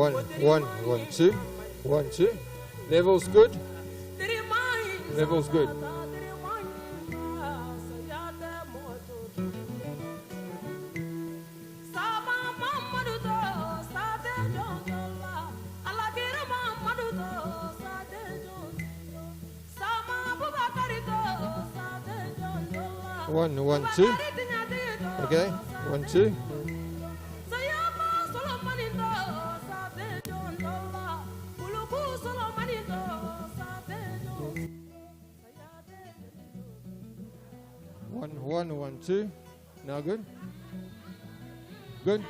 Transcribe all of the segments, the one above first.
1, 2, 1, 2. Level's good. Level's good. One, 2. Okay, 1, 2. One, 2. Now good. Good.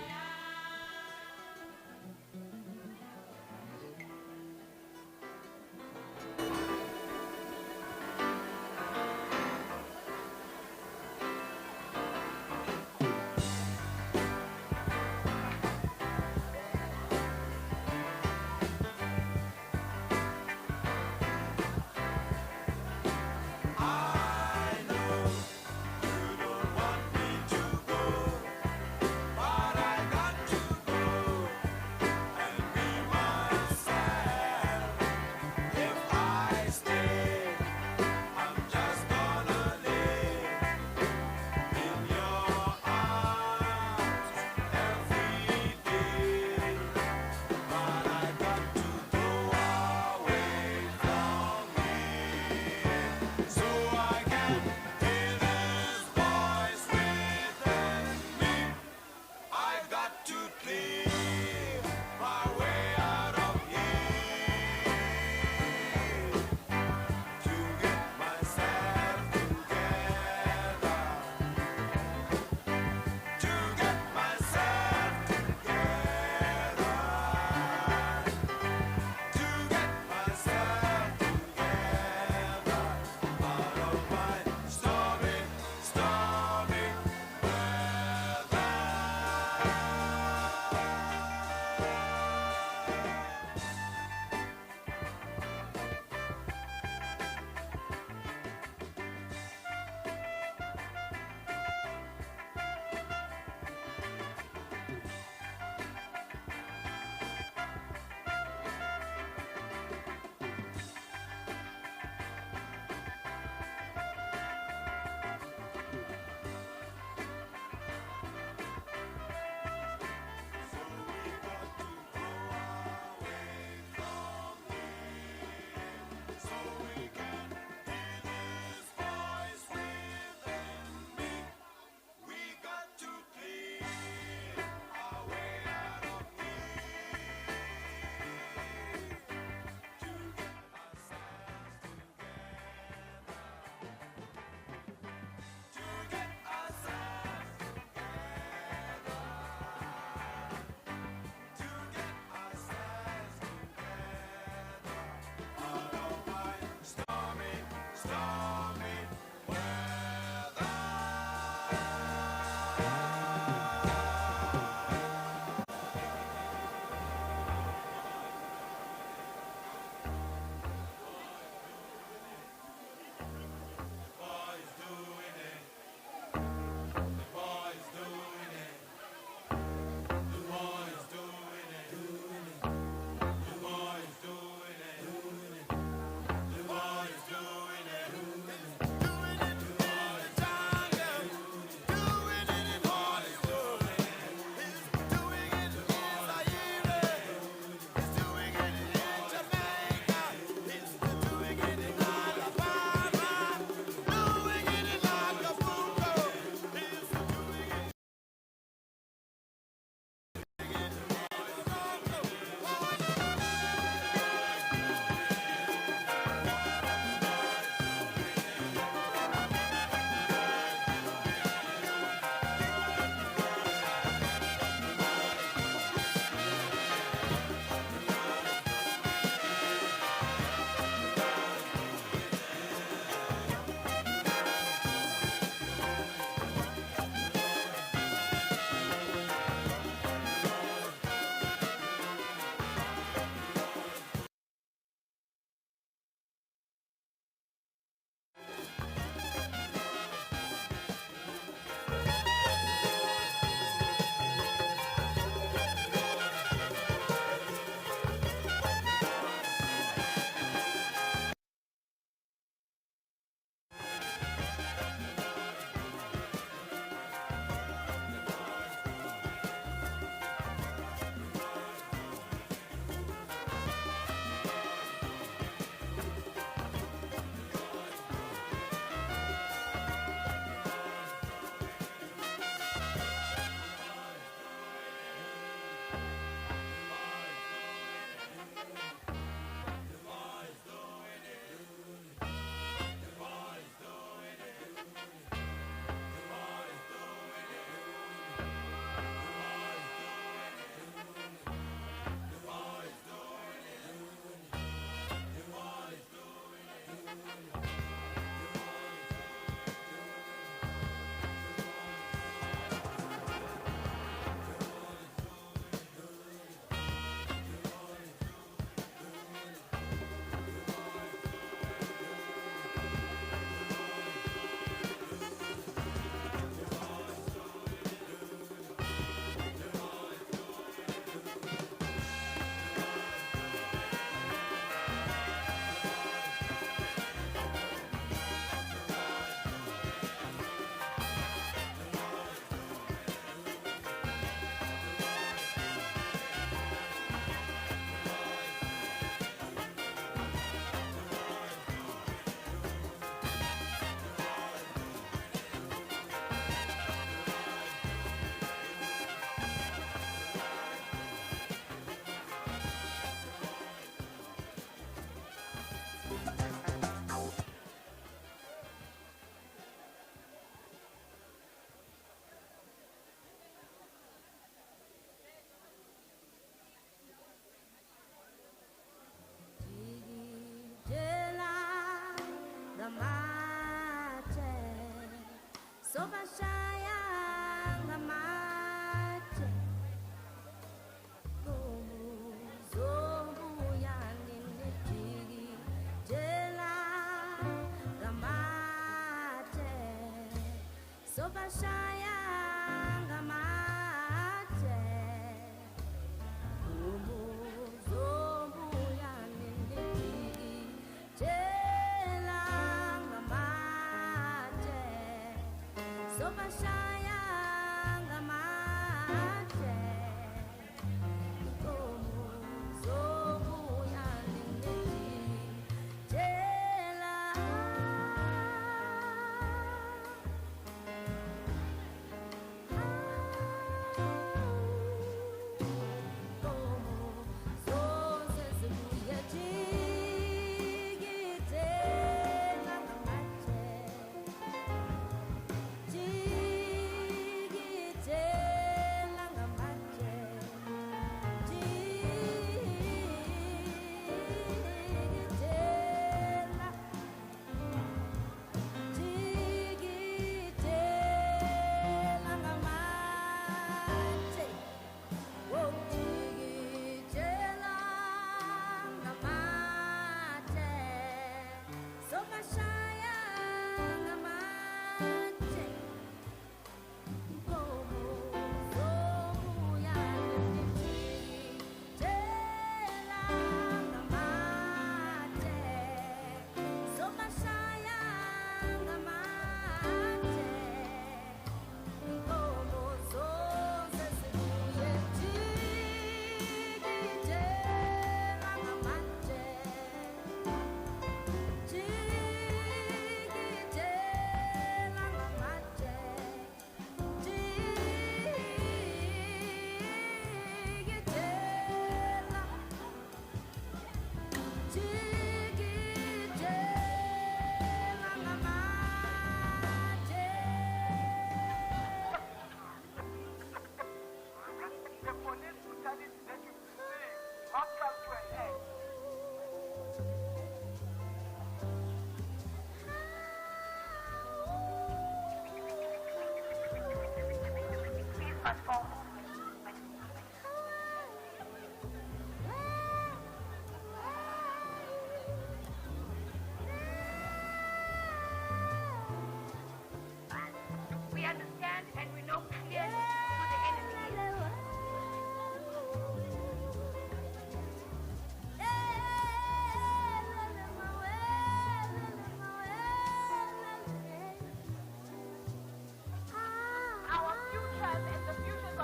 Our futures and the futures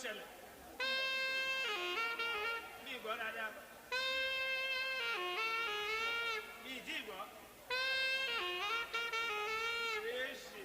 ṣẹlẹ̀ bí ìgbọ́ dáadáa bí ìdí ìgbọ́ èsì.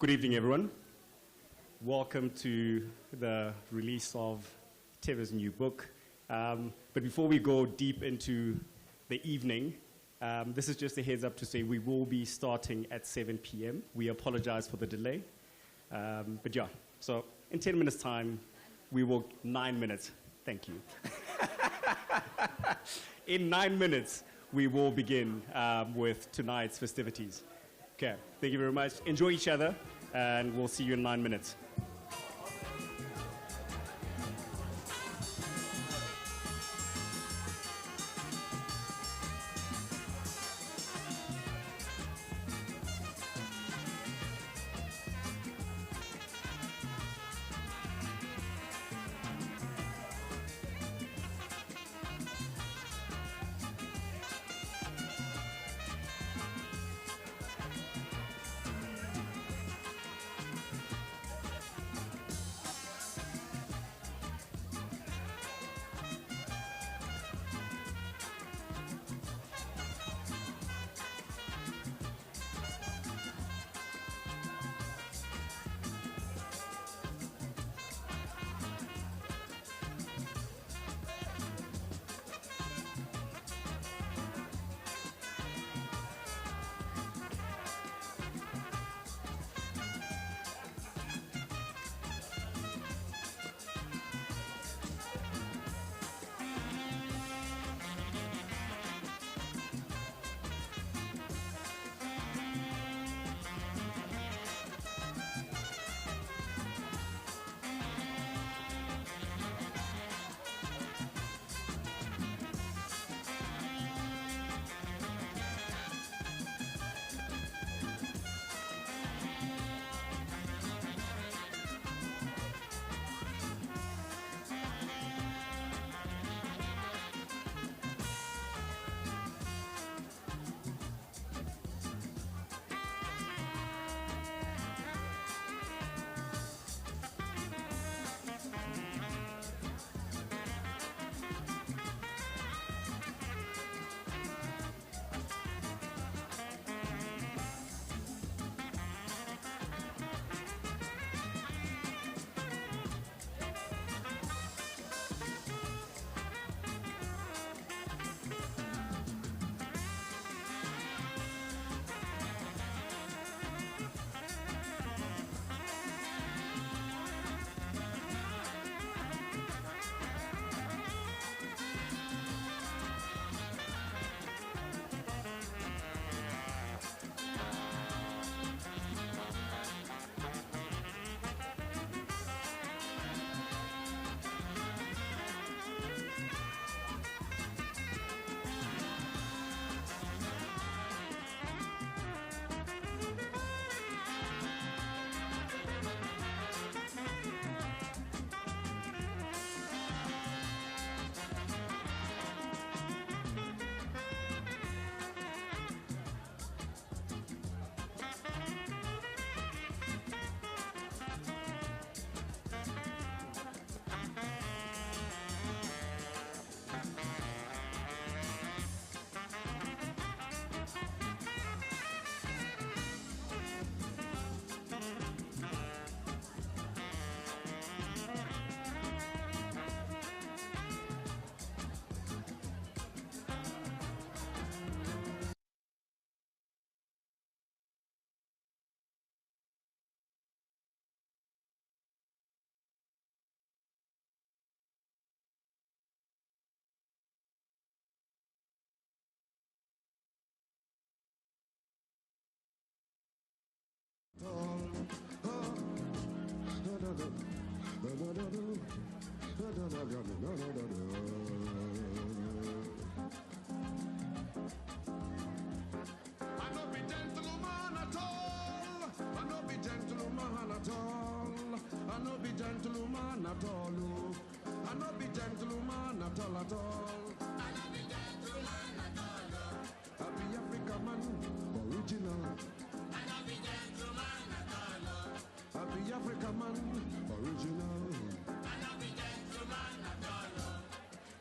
Good evening, everyone. Welcome to the release of Teva's new book. But before we go deep into the evening, this is just a heads up to say we will be starting at 7 p.m. We apologize for the delay. But yeah, so in 10 minutes' time, we will, 9 minutes, thank you. In 9 minutes, we will begin with tonight's festivities. Okay, thank you very much. Enjoy each other, and we'll see you in 9 minutes.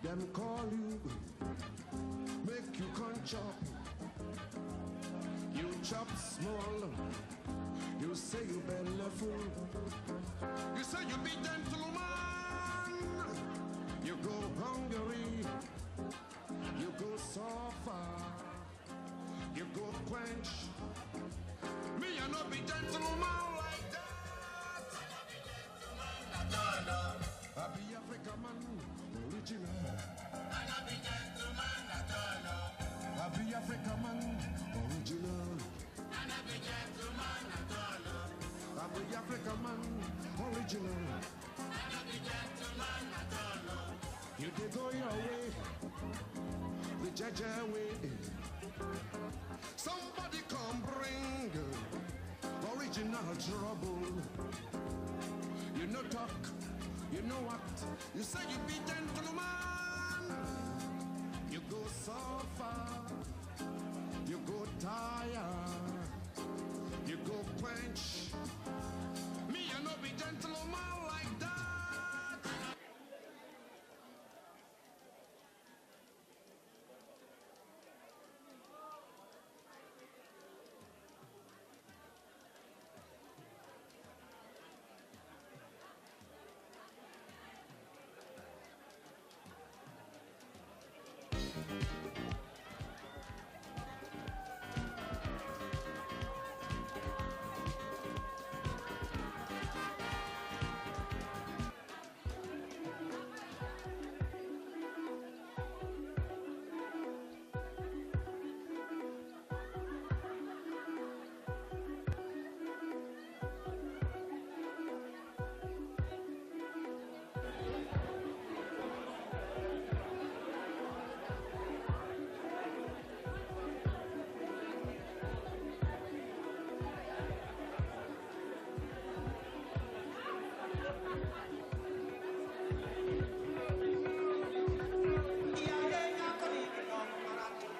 Them call you, make you come chop. You chop small, you say you better. no be gentleman like that. I be Africa man, original. I be gentleman at all. I be Africa man, original. I be gentleman at all. I be Africa man, original. I be gentleman at all. You can go your way, the Jaja way. Somebody come bring original trouble. You know talk, you know what? You say you be gentleman. You go so far, you go tired, you go quench. Me, you know be gentleman like that.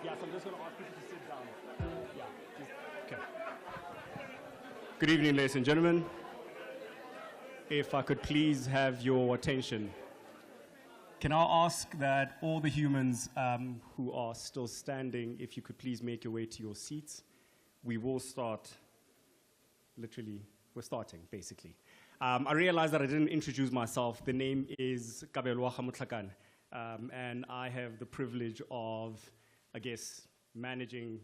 Yeah, so I'm just going to ask people to sit down. Yeah, just, okay. Good evening, ladies and gentlemen. If I could please have your attention. Can I ask that all the humans who are still standing, if you could please make your way to your seats. We will start, literally, we're starting, basically. I realized that I didn't introduce myself. The name is Kabelwa Mutlakan, and I have the privilege of, I guess, managing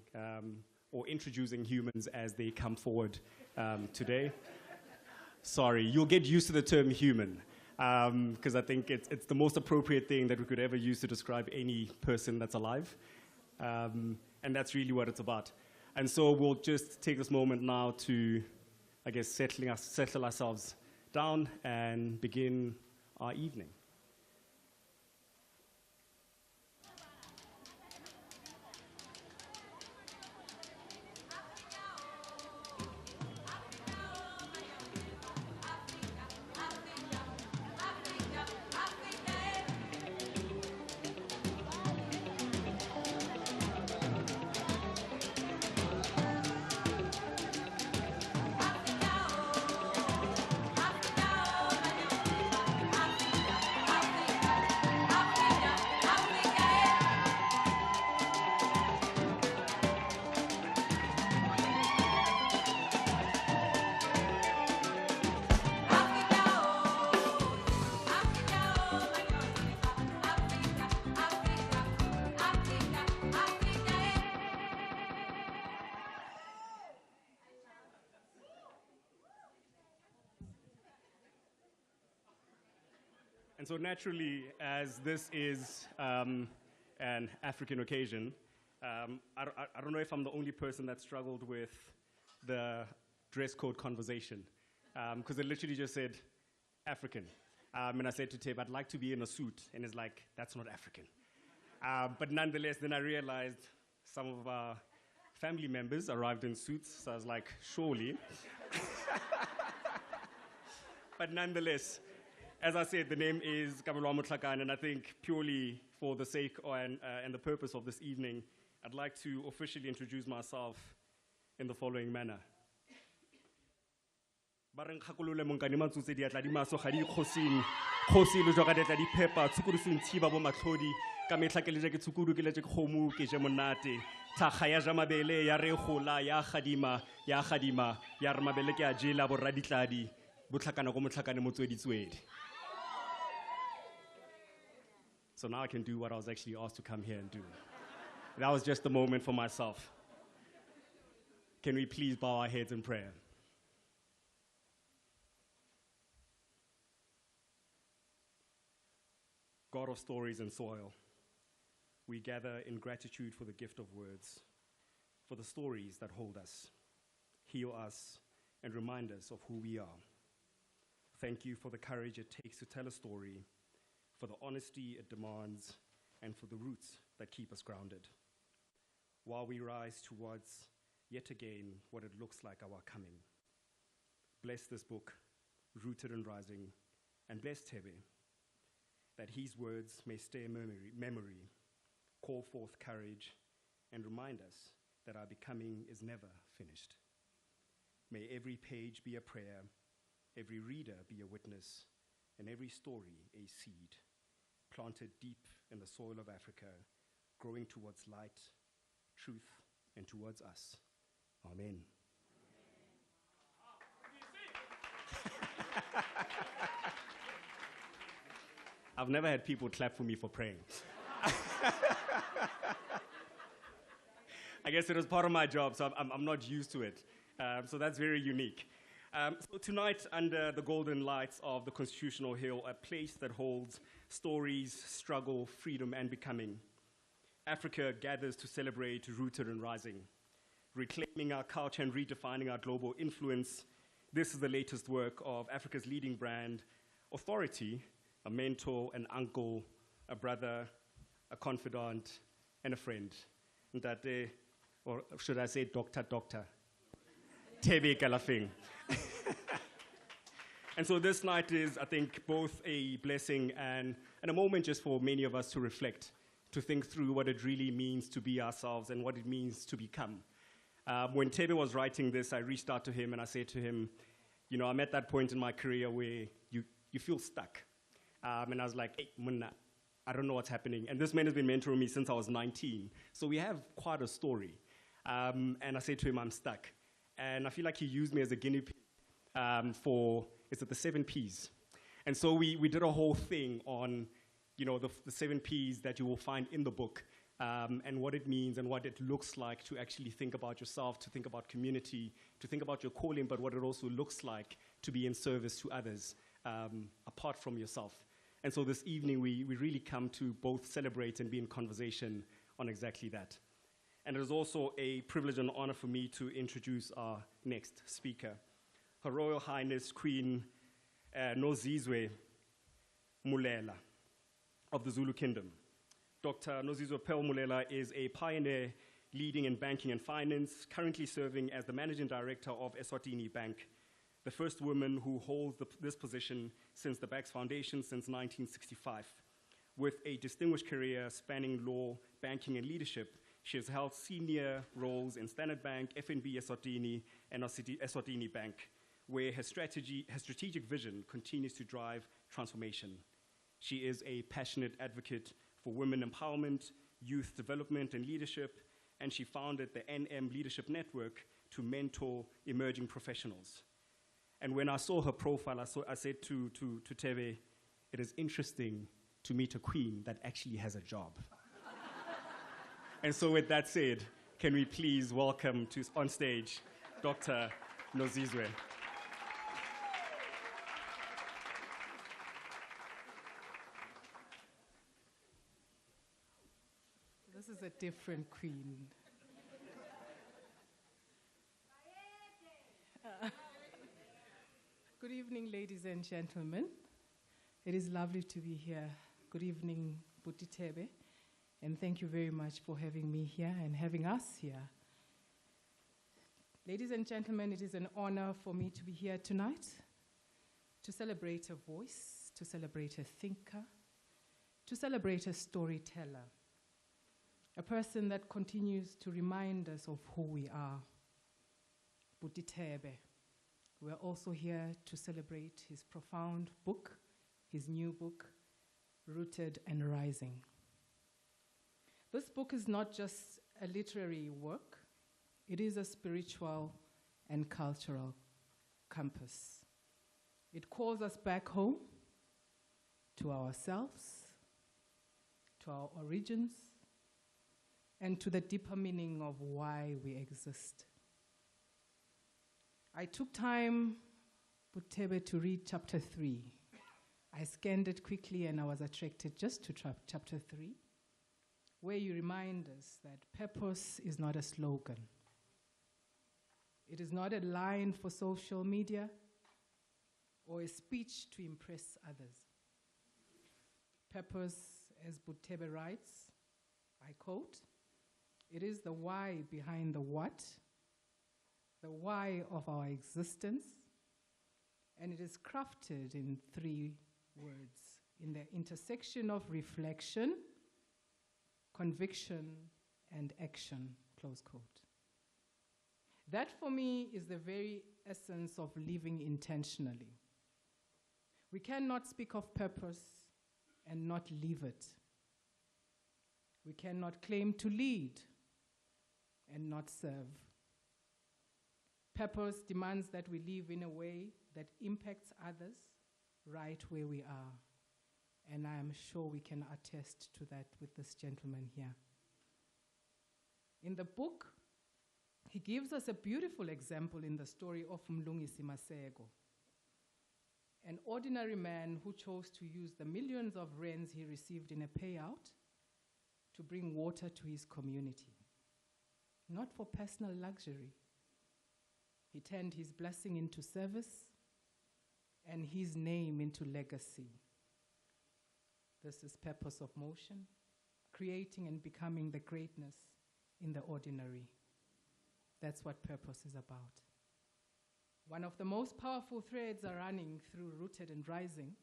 or introducing humans as they come forward today. Sorry, you'll get used to the term human, because I think it's the most appropriate thing that we could ever use to describe any person that's alive. And that's really what it's about. And so we'll just take this moment now to, I guess, settle ourselves down and begin our evening. And so naturally, as this is an African occasion, I don't know if I'm the only person that struggled with the dress code conversation, because it literally just said African. And I said to Teb, I'd like to be in a suit, and it's like, that's not African. But nonetheless, then I realized some of our family members arrived in suits, so I was like, surely. But nonetheless, as I said, the name is Kabelwa Mutlakan, and I think purely for the sake and the purpose of this evening, I'd like to officially introduce myself in the following manner. Bareng khakolole monkane matsotse di atla di maso ga di khosing khosi le joga detla di phepa tsukuru se ntshiba bo matlhodi ka metla ke leje ke tsukuru ke leje ke khomu ke je monate thaga ya ja mabele ya re gola ya gadima ya re mabele ke a jela bo raditladi botlhakana go motlhakane motsweditswedi. So now I can do what I was actually asked to come here and do. That was just a moment for myself. Can we please bow our heads in prayer? God of stories and soil, we gather in gratitude for the gift of words, for the stories that hold us, heal us, and remind us of who we are. Thank you for the courage it takes to tell a story, for the honesty it demands, and for the roots that keep us grounded. While we rise towards, yet again, what it looks like our coming. Bless this book, Rooted and Rising, and bless Tebe, that his words may stir memory, call forth courage, and remind us that our becoming is never finished. May every page be a prayer, every reader be a witness, and every story a seed, planted deep in the soil of Africa, growing towards light, truth, and towards us. Amen. I've never had people clap for me for praying. I guess it was part of my job, so I'm not used to it. So that's very unique. So tonight, under the golden lights of the Constitutional Hill, a place that holds stories, struggle, freedom, and becoming, Africa gathers to celebrate Rooted and Rising, reclaiming our culture and redefining our global influence. This is the latest work of Africa's leading brand, Authority, a mentor, an uncle, a brother, a confidant, and a friend. Ntate, or should I say Dr. Tebe Kalafing. And so this night is, I think, both a blessing and a moment just for many of us to reflect, to think through what it really means to be ourselves and what it means to become. When Tebe was writing this, I reached out to him and I said to him, you know, I'm at that point in my career where you feel stuck. And I was like, hey, Munna, I don't know what's happening. And this man has been mentoring me since I was 19. So we have quite a story. And I said to him, I'm stuck. And I feel like he used me as a guinea pig for, is it the 7 Ps? And so we did a whole thing on, you know, the 7 Ps that you will find in the book, and what it means and what it looks like to actually think about yourself, to think about community, to think about your calling, but what it also looks like to be in service to others, apart from yourself. And so this evening, we really come to both celebrate and be in conversation on exactly that. And it is also a privilege and honor for me to introduce our next speaker, Her Royal Highness Queen Nozizwe Mulela of the Zulu Kingdom. Dr. Nozizwe Pearl Mulela is a pioneer leading in banking and finance, currently serving as the managing director of Eswatini Bank, the first woman who holds this position since the bank's foundation since 1965. With a distinguished career spanning law, banking, and leadership, she has held senior roles in Standard Bank, FNB Eswatini, and Eswatini Bank, where her strategic vision continues to drive transformation. She is a passionate advocate for women empowerment, youth development, and leadership, and she founded the NM Leadership Network to mentor emerging professionals. And when I saw her profile, I said to Tebe, it is interesting to meet a queen that actually has a job. And so with that said, can we please welcome on stage Dr. Nozizwe. This is a different queen. Good evening, ladies and gentlemen. It is lovely to be here. Good evening, Buti Tebe, and thank you very much for having me here and having us here. Ladies and gentlemen, it is an honor for me to be here tonight to celebrate a voice, to celebrate a thinker, to celebrate a storyteller, a person that continues to remind us of who we are, Buti Tebe. We're also here to celebrate his profound book, his new book, Rooted and Rising. This book is not just a literary work, it is a spiritual and cultural compass. It calls us back home to ourselves, to our origins, and to the deeper meaning of why we exist. I took time, Buthebe, to read chapter 3. I scanned it quickly and I was attracted just to chapter 3, where you remind us that purpose is not a slogan. It is not a line for social media or a speech to impress others. Purpose, as Buthebe writes, I quote, "It is the why behind the what, the why of our existence, and it is crafted in 3 words, in the intersection of reflection, conviction, and action," close quote. That for me is the very essence of living intentionally. We cannot speak of purpose and not live it. We cannot claim to lead and not serve. Purpose demands that we live in a way that impacts others right where we are. And I am sure we can attest to that with this gentleman here. In the book, he gives us a beautiful example in the story of Mlungisi Masego, an ordinary man who chose to use the millions of rands he received in a payout to bring water to his community, not for personal luxury. He turned his blessing into service and his name into legacy. This is purpose of motion, creating and becoming the greatness in the ordinary. That's what purpose is about. One of the most powerful threads are running through Rooted and Rising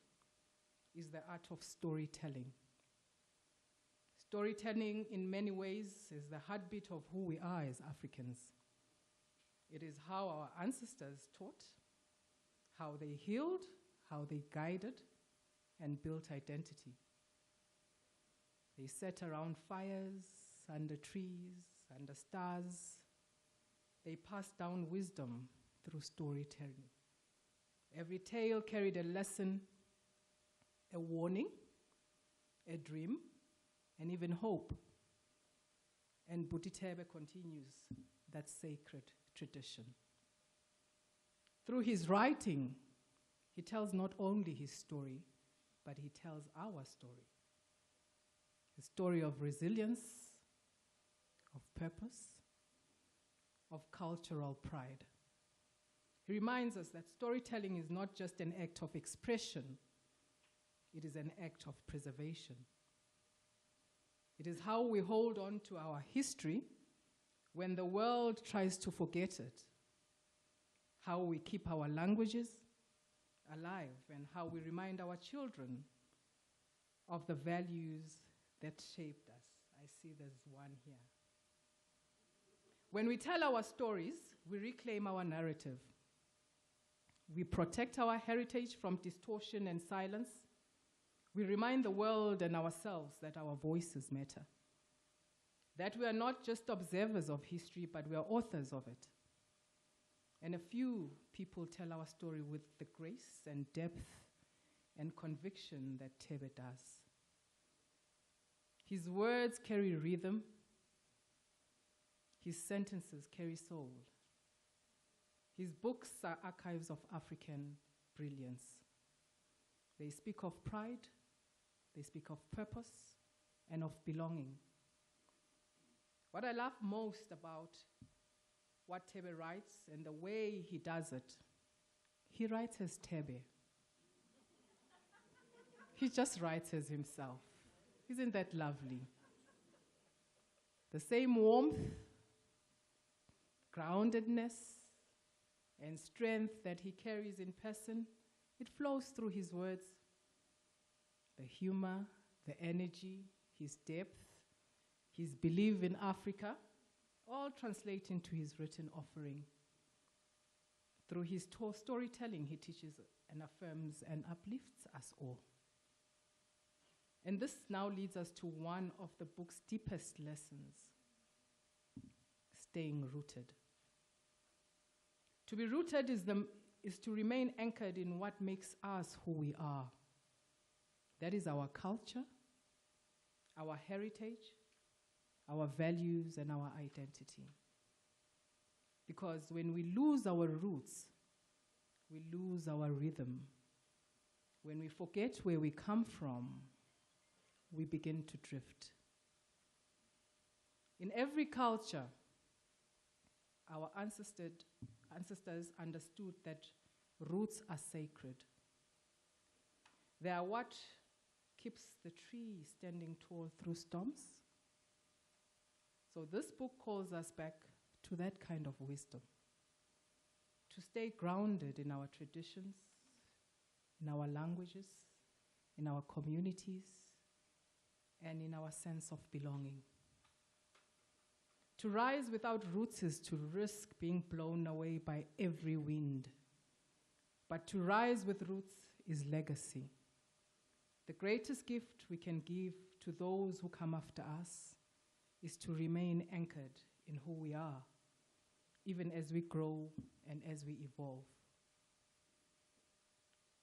is the art of storytelling. Storytelling, in many ways, is the heartbeat of who we are as Africans. It is how our ancestors taught, how they healed, how they guided, and built identity. They sat around fires, under trees, under stars. They passed down wisdom through storytelling. Every tale carried a lesson, a warning, a dream, and even hope. And Buthebe continues that sacred tradition. Through his writing, he tells not only his story, but he tells our story. A story of resilience, of purpose, of cultural pride. He reminds us that storytelling is not just an act of expression, it is an act of preservation. It is how we hold on to our history when the world tries to forget it, how we keep our languages alive, and how we remind our children of the values that shaped us. I see there's one here. When we tell our stories, we reclaim our narrative. We protect our heritage from distortion and silence. We remind the world and ourselves that our voices matter, that we are not just observers of history, but we are authors of it. And a few people tell our story with the grace and depth and conviction that Thebe does. His words carry rhythm. His sentences carry soul. His books are archives of African brilliance. They speak of pride, they speak of purpose, and of belonging. What I love most about what Thebe writes and the way he does it, he writes as Thebe. He just writes as himself. Isn't that lovely? The same warmth, groundedness, and strength that he carries in person, it flows through his words. The humor, the energy, his depth, his belief in Africa, all translate into his written offering. Through his storytelling, he teaches and affirms and uplifts us all. And this now leads us to one of the book's deepest lessons, staying rooted. To be rooted is to remain anchored in what makes us who we are. That is our culture, our heritage, our values, and our identity. Because when we lose our roots, we lose our rhythm. When we forget where we come from, we begin to drift. In every culture, our ancestors understood that roots are sacred. They are what keeps the tree standing tall through storms. So this book calls us back to that kind of wisdom, to stay grounded in our traditions, in our languages, in our communities, and in our sense of belonging. To rise without roots is to risk being blown away by every wind. But to rise with roots is legacy. The greatest gift we can give to those who come after us is to remain anchored in who we are, even as we grow and as we evolve.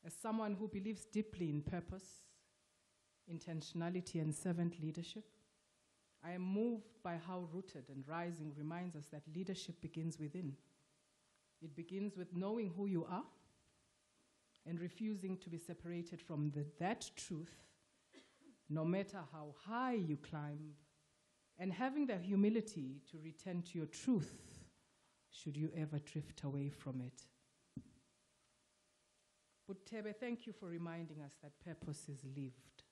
As someone who believes deeply in purpose, intentionality, and servant leadership, I am moved by how Rooted and Rising reminds us that leadership begins within. It begins with knowing who you are and refusing to be separated from that truth, no matter how high you climb, and having the humility to return to your truth should you ever drift away from it. But Tebe, thank you for reminding us that purpose is lived,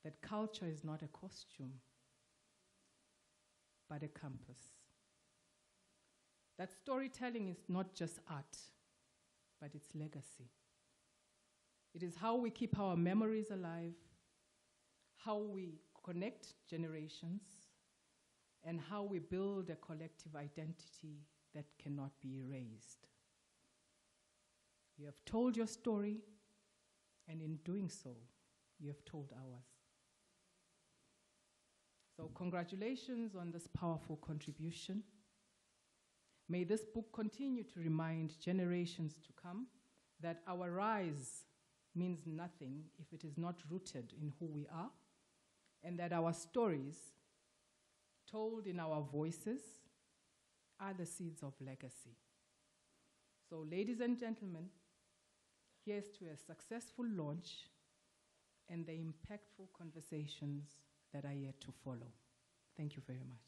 that culture is not a costume, but a compass. That storytelling is not just art, but it's legacy. It is how we keep our memories alive, how we connect generations, and how we build a collective identity that cannot be erased. You have told your story, and in doing so, you have told ours. So congratulations on this powerful contribution. May this book continue to remind generations to come that our rise means nothing if it is not rooted in who we are, and that our stories, told in our voices, are the seeds of legacy. So, ladies and gentlemen, here's to a successful launch and the impactful conversations that are yet to follow. Thank you very much.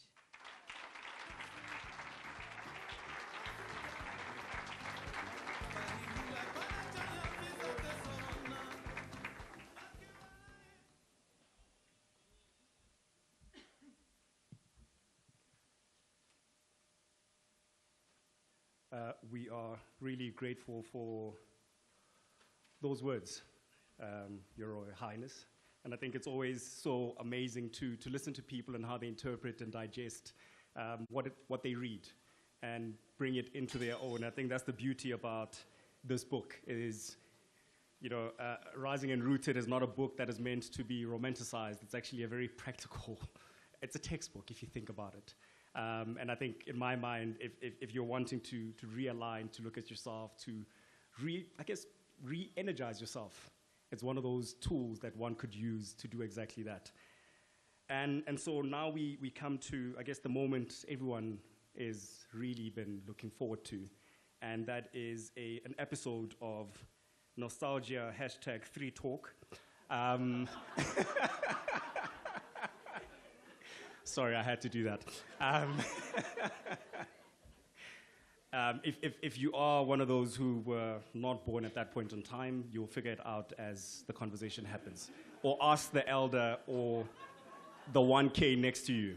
We are really grateful for those words, Your Royal Highness. And I think it's always so amazing to listen to people and how they interpret and digest what they read and bring it into their own. I think that's the beauty about this book is, Rising and Rooted is not a book that is meant to be romanticized. It's actually a very practical, it's a textbook if you think about it. And I think in my mind, if you're wanting to realign, to look at yourself, to re-energize yourself, it's one of those tools that one could use to do exactly that. And so now we come to, I guess, the moment everyone is really been looking forward to, and that is an episode of Nostalgia #3Talk. Sorry, I had to do that. If you are one of those who were not born at that point in time, you'll figure it out as the conversation happens. Or ask the elder or the 1K next to you.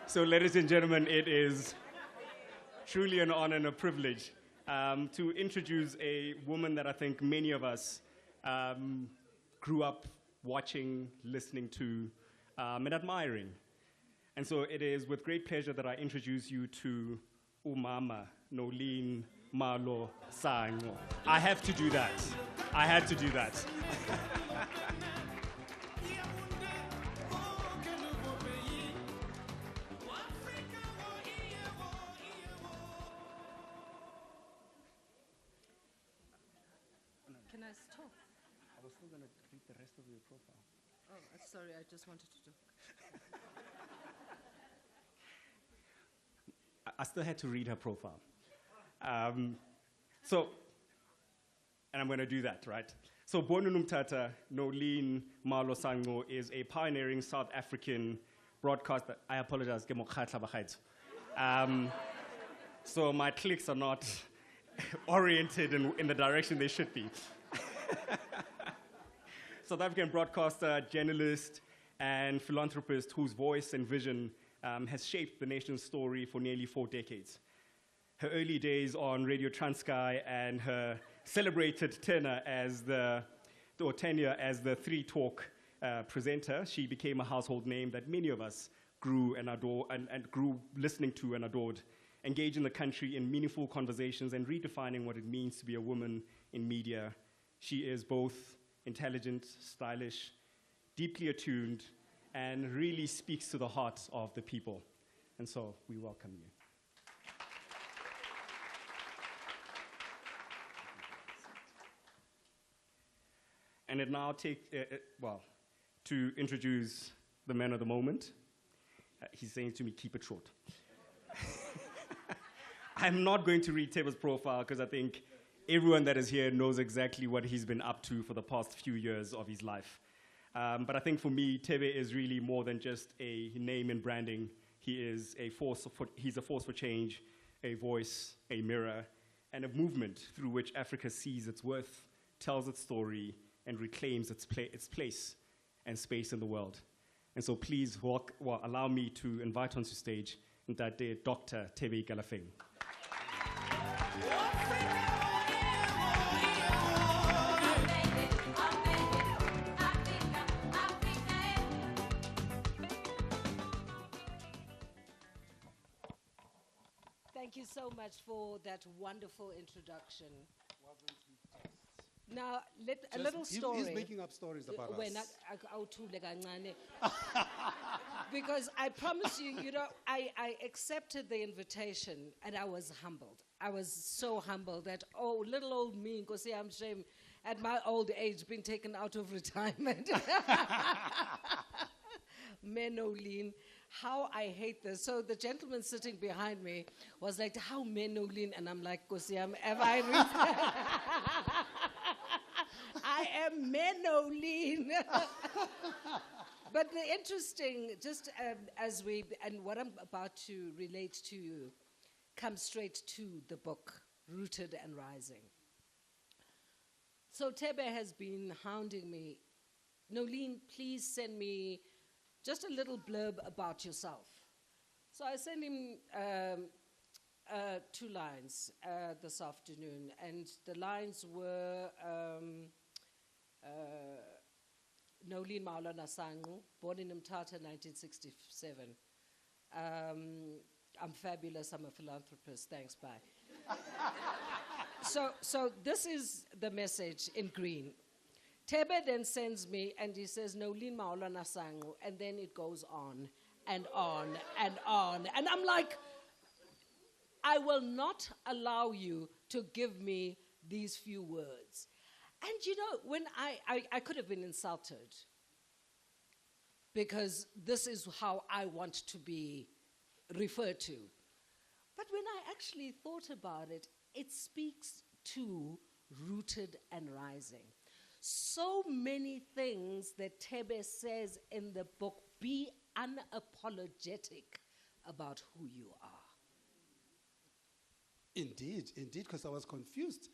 So, ladies and gentlemen, it is truly an honor and a privilege to introduce a woman that I think many of us grew up watching, listening to, and admiring. And so it is with great pleasure that I introduce you to Umama Nolene Malo Sango. I have to do that. I had to do that. Can I stop? I was still going to read the rest of your profile. Sorry, I just wanted to do. I still had to read her profile. And I'm going to do that, right? So Bonunum Tata Nolene Malo Sango is a pioneering South African broadcaster. I apologize. So my clicks are not oriented in the direction they should be. South African broadcaster, journalist, and philanthropist whose voice and vision has shaped the nation's story for nearly 4 decades. Her early days on Radio Transkei and her celebrated tenure as the 3 Talk presenter, she became a household name that many of us grew and grew listening to and adored, engaging the country in meaningful conversations and redefining what it means to be a woman in media. She is both intelligent, stylish, deeply attuned, and really speaks to the hearts of the people. And so we welcome you. And it now takes, to introduce the man of the moment. He's saying to me, keep it short. I'm not going to read Tebe's profile because I think everyone that is here knows exactly what he's been up to for the past few years of his life. But I think for me, Tebe is really more than just a name in branding. He's a force for change, a voice, a mirror, and a movement through which Africa sees its worth, tells its story, and reclaims its place and space in the world. And so please allow me to invite onto stage Ntate Dr. Tebe Galafeng. Thank you so much for that wonderful introduction. Now, a little story. He's making up stories about us. Because I promise you, I accepted the invitation and I was humbled. I was so humbled that, little old me, because I'm ashamed at my old age being taken out of retirement. Menolene, how I hate this. So the gentleman sitting behind me was like, how Menolene? And I'm like, Kosiam, have I read I am Menolene. But the interesting, and what I'm about to relate to you, comes straight to the book, Rooted and Rising. So Tebe has been hounding me. Nolene, please send me just a little blurb about yourself. So I sent him 2 lines this afternoon, and the lines were Nolene Maolana Sango, born in Mthatha, 1967. I'm fabulous, I'm a philanthropist, thanks, bye. So this is the message in green. Tebe then sends me and he says, Nolene Maolana Sango, and then it goes on and on and on. And I'm like, I will not allow you to give me these few words. And when I could have been insulted because this is how I want to be referred to. But when I actually thought about it, it speaks to Rooted and Rising. So many things that Tebe says in the book, be unapologetic about who you are. Indeed, because I was confused.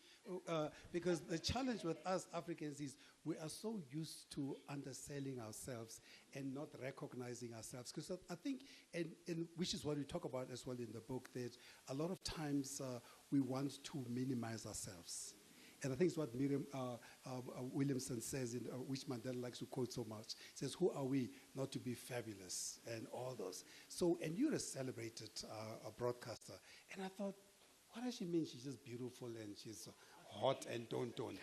Because the challenge with us Africans is we are so used to underselling ourselves and not recognizing ourselves. Because I think, and which is what we talk about as well in the book, that a lot of times we want to minimize ourselves. And I think it's what Miriam Williamson says, which Mandela likes to quote so much. Says, who are we not to be fabulous and all those. So, and you're a celebrated broadcaster. And I thought, what does she mean? She's just beautiful and she's hot and don't. Unamanga,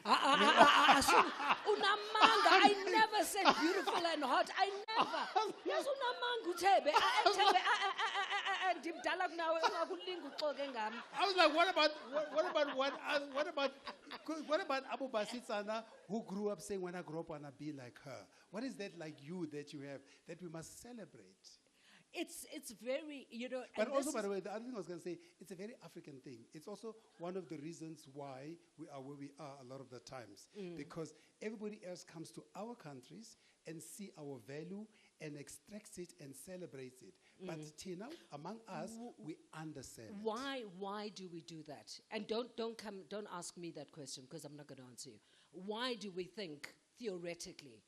I never said beautiful and hot. I never. Yes, Unamanga, Tebe. ndimdala kunawe ungakulinga uxoke ngam. I was like, what about Abu Basitsana who grew up saying, when I grow up, I want to be like her? What is that like you that you have that we must celebrate? It's very, you know. But and also, this by is- the way, the other thing I was going to say, it's a very African thing. It's also one of the reasons why we are where we are a lot of the times. Because everybody else comes to our countries and see our value and extracts it and celebrates it. But Tina, among us, we understand it. Why do we do that? And don't ask me that question because I'm not going to answer you. Why do we think theoretically?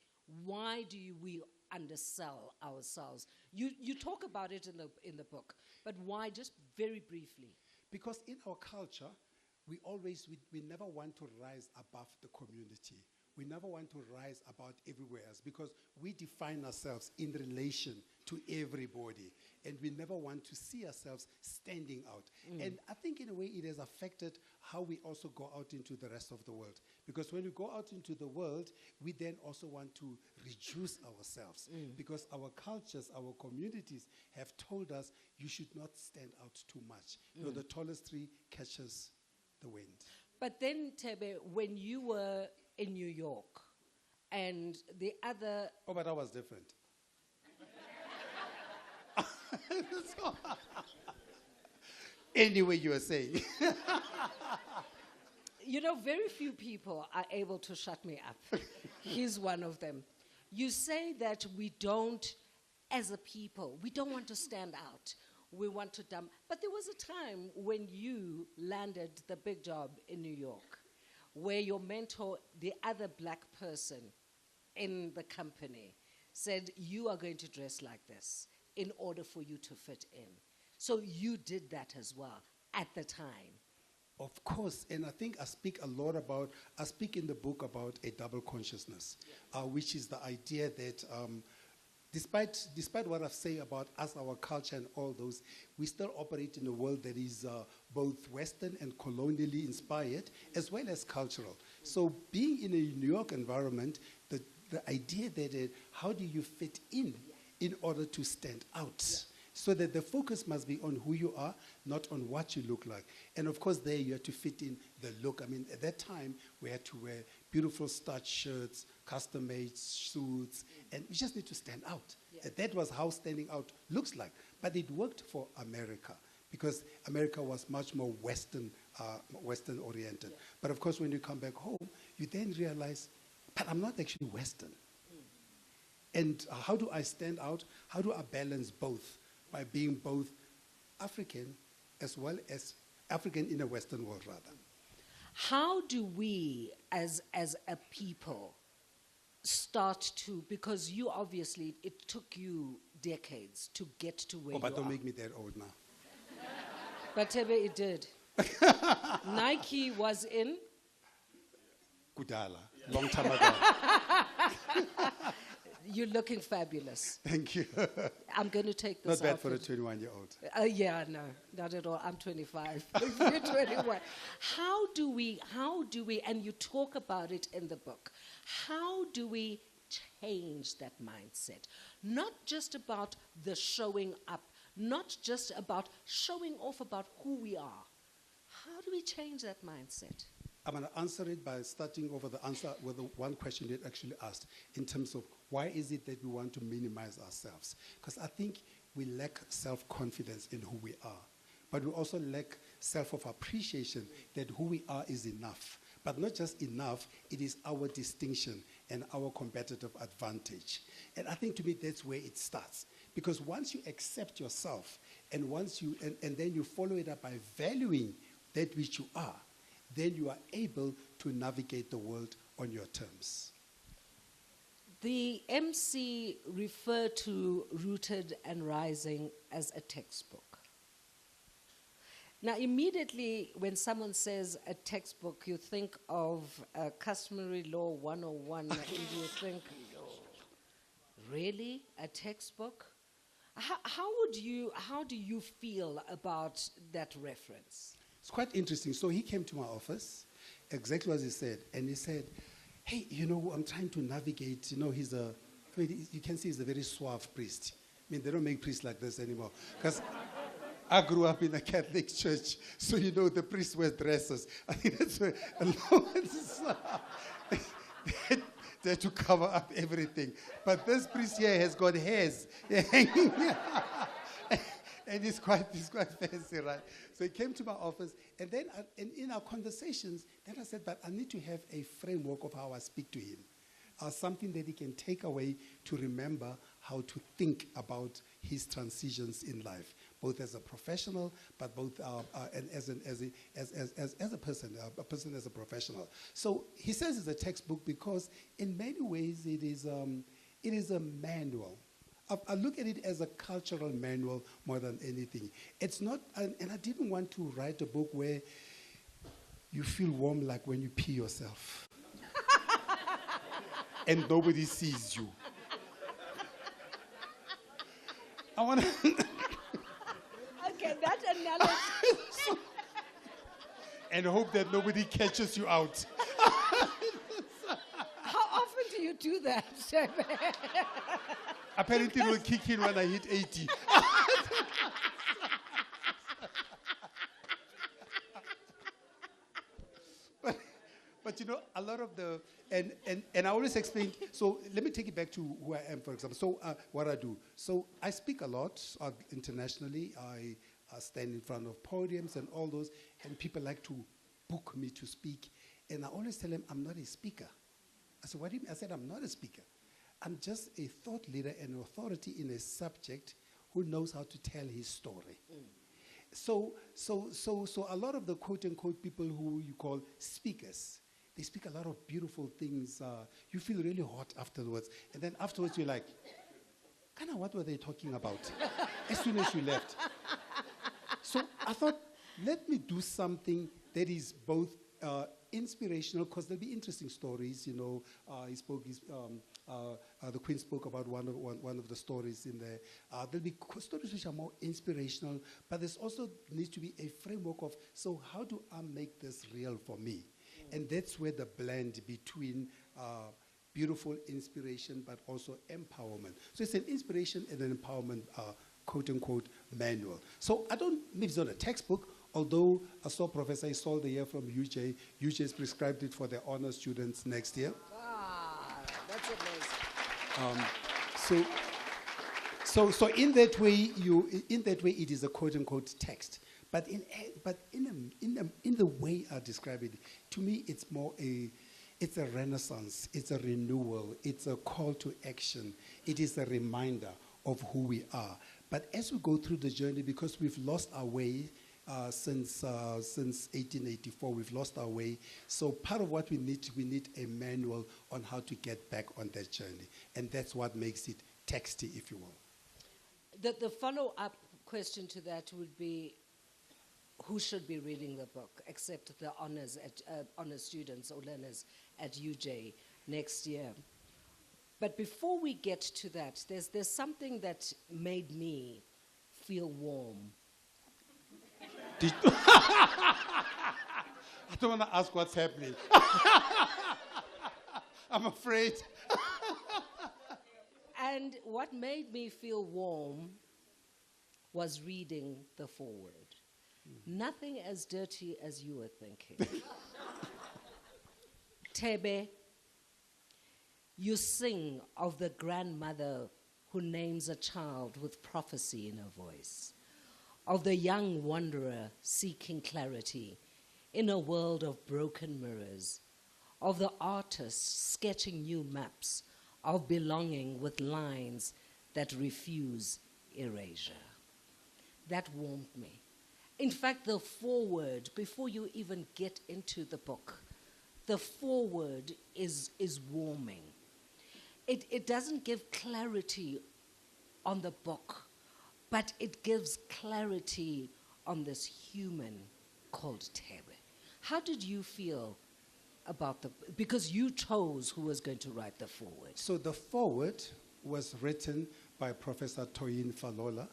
Why do we undersell ourselves? You talk about it in the book, but why? Just very briefly. Because in our culture, we never want to rise above the community. We never want to rise about everywhere else because we define ourselves in relation to everybody. And we never want to see ourselves standing out. And I think in a way it has affected how we also go out into the rest of the world. Because when we go out into the world, we then also want to reduce ourselves. Because our cultures, our communities have told us you should not stand out too much. You know, the tallest tree catches the wind. But then, Tebe, when you were in New York, and the other, Oh, but that was different. So- anyway, you were saying. you know, very few people are able to shut me up. He's one of them. You say that we don't, as a people, we don't want to stand out. We want to dump. But there was a time when you landed the big job in New York, where your mentor, the other black person in the company, said, you are going to dress like this in order for you to fit in. So you did that as well at the time. Of course, and I think I speak in the book about a double consciousness, which is the idea that despite what I've said about us, our culture and all those, we still operate in a world that is both Western and colonially inspired, as well as cultural. So being in a New York environment, the idea that how do you fit in order to stand out? So that the focus must be on who you are, not on what you look like. And of course, there you have to fit in the look. I mean, at that time, we had to wear beautiful starched shirts, custom-made suits, and we just need to stand out. Yeah. That was how standing out looks like. But it worked for America, because America was much more Western-oriented. Yeah. But of course, when you come back home, you then realize, but I'm not actually Western. And how do I stand out? How do I balance both? By being both African as well as African in a Western world, rather. How do we, as a people, start to, because you obviously, it took you decades to get to where But you don't are. make me that old now. But Tebe, it did. Nike was in. Kudala, long time ago. You're looking fabulous. Thank you. I'm going to take this Not bad off for a and- 21-year-old. Yeah, no, not at all. I'm 25. You're 21. How do we, and you talk about it in the book, how do we change that mindset? Not just about the showing up, not just about showing off about who we are. How do we change that mindset? I'm going to answer it by starting over the answer with the one question you actually asked in terms of why is it that we want to minimize ourselves? Because I think we lack self-confidence in who we are. But we also lack self-appreciation that who we are is enough. But not just enough, it is our distinction and our competitive advantage. And I think to me that's where it starts. Because once you accept yourself and once you and then you follow it up by valuing that which you are, then you are able to navigate the world on your terms. The MC referred to Rooted and Rising as a textbook. Now, immediately when someone says a textbook, you think of Customary Law 101, and you think, really, a textbook? How do you feel about that reference? It's quite interesting. So he came to my office, exactly as he said, and he said, hey, I'm trying to navigate, you can see he's a very suave priest. I mean, they don't make priests like this anymore. Because I grew up in a Catholic church, so you know the priests wear dresses. I think that's where a lot they had to cover up everything. But this priest here has got hairs hanging. And he's quite fancy, right? So he came to my office, and then in our conversations, then I said, but I need to have a framework of how I speak to him. Something that he can take away to remember how to think about his transitions in life, both as a professional, but both and as a person as a professional. So he says it's a textbook because in many ways it is a manual. I look at it as a cultural manual more than anything. It's not, and I didn't want to write a book where you feel warm like when you pee yourself. And nobody sees you. I want to. Okay, that analogy. And hope that nobody catches you out. How often do you do that, Tebe? Apparently, it will kick in when I hit 80. But you know, a lot of the, and I always explain, so let me take it back to who I am, for example. So what I do. So I speak a lot internationally. I stand in front of podiums and all those, and people like to book me to speak. And I always tell them, I'm not a speaker. I said, what do you mean? I said, I'm not a speaker. I'm just a thought leader and authority in a subject who knows how to tell his story. So a lot of the quote-unquote people who you call speakers, they speak a lot of beautiful things. You feel really hot afterwards. And then afterwards you're like, kind of what were they talking about? As soon as you left. So I thought, let me do something that is both inspirational, because there'll be interesting stories. You know, the Queen spoke about one of the stories in there. There'll be stories which are more inspirational, but there's also needs to be a framework of, so how do I make this real for me? And that's where the blend between beautiful inspiration, but also empowerment. So it's an inspiration and an empowerment, quote-unquote, manual. So maybe it's not a textbook, although I saw Professor Isolde here from UJ. UJ has prescribed it for their honor students next year. Ah, that's amazing. So in that way, it is a quote-unquote text. But in the way I describe it, to me, it's more it's a renaissance, it's a renewal, it's a call to action. It is a reminder of who we are. But as we go through the journey, because we've lost our way since 1884, we've lost our way. So part of what we need a manual on how to get back on that journey. And that's what makes it texty, if you will. The follow-up question to that would be, who should be reading the book, except the honors students or learners at UJ next year? But before we get to that, there's something that made me feel warm. I don't want to ask what's happening. I'm afraid. And what made me feel warm was reading the foreword. Nothing as dirty as you were thinking. Tebe, you sing of the grandmother who names a child with prophecy in her voice, of the young wanderer seeking clarity in a world of broken mirrors, of the artist sketching new maps of belonging with lines that refuse erasure. That warmed me. In fact, the foreword, before you even get into the book, the foreword is warming. It doesn't give clarity on the book, but it gives clarity on this human called Tebe. How did you feel about because you chose who was going to write the foreword? So the foreword was written by Professor Toyin Falola,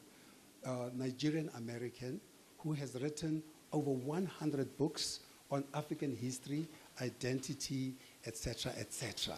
Nigerian-American, who has written over 100 books on African history, identity, etc., etc.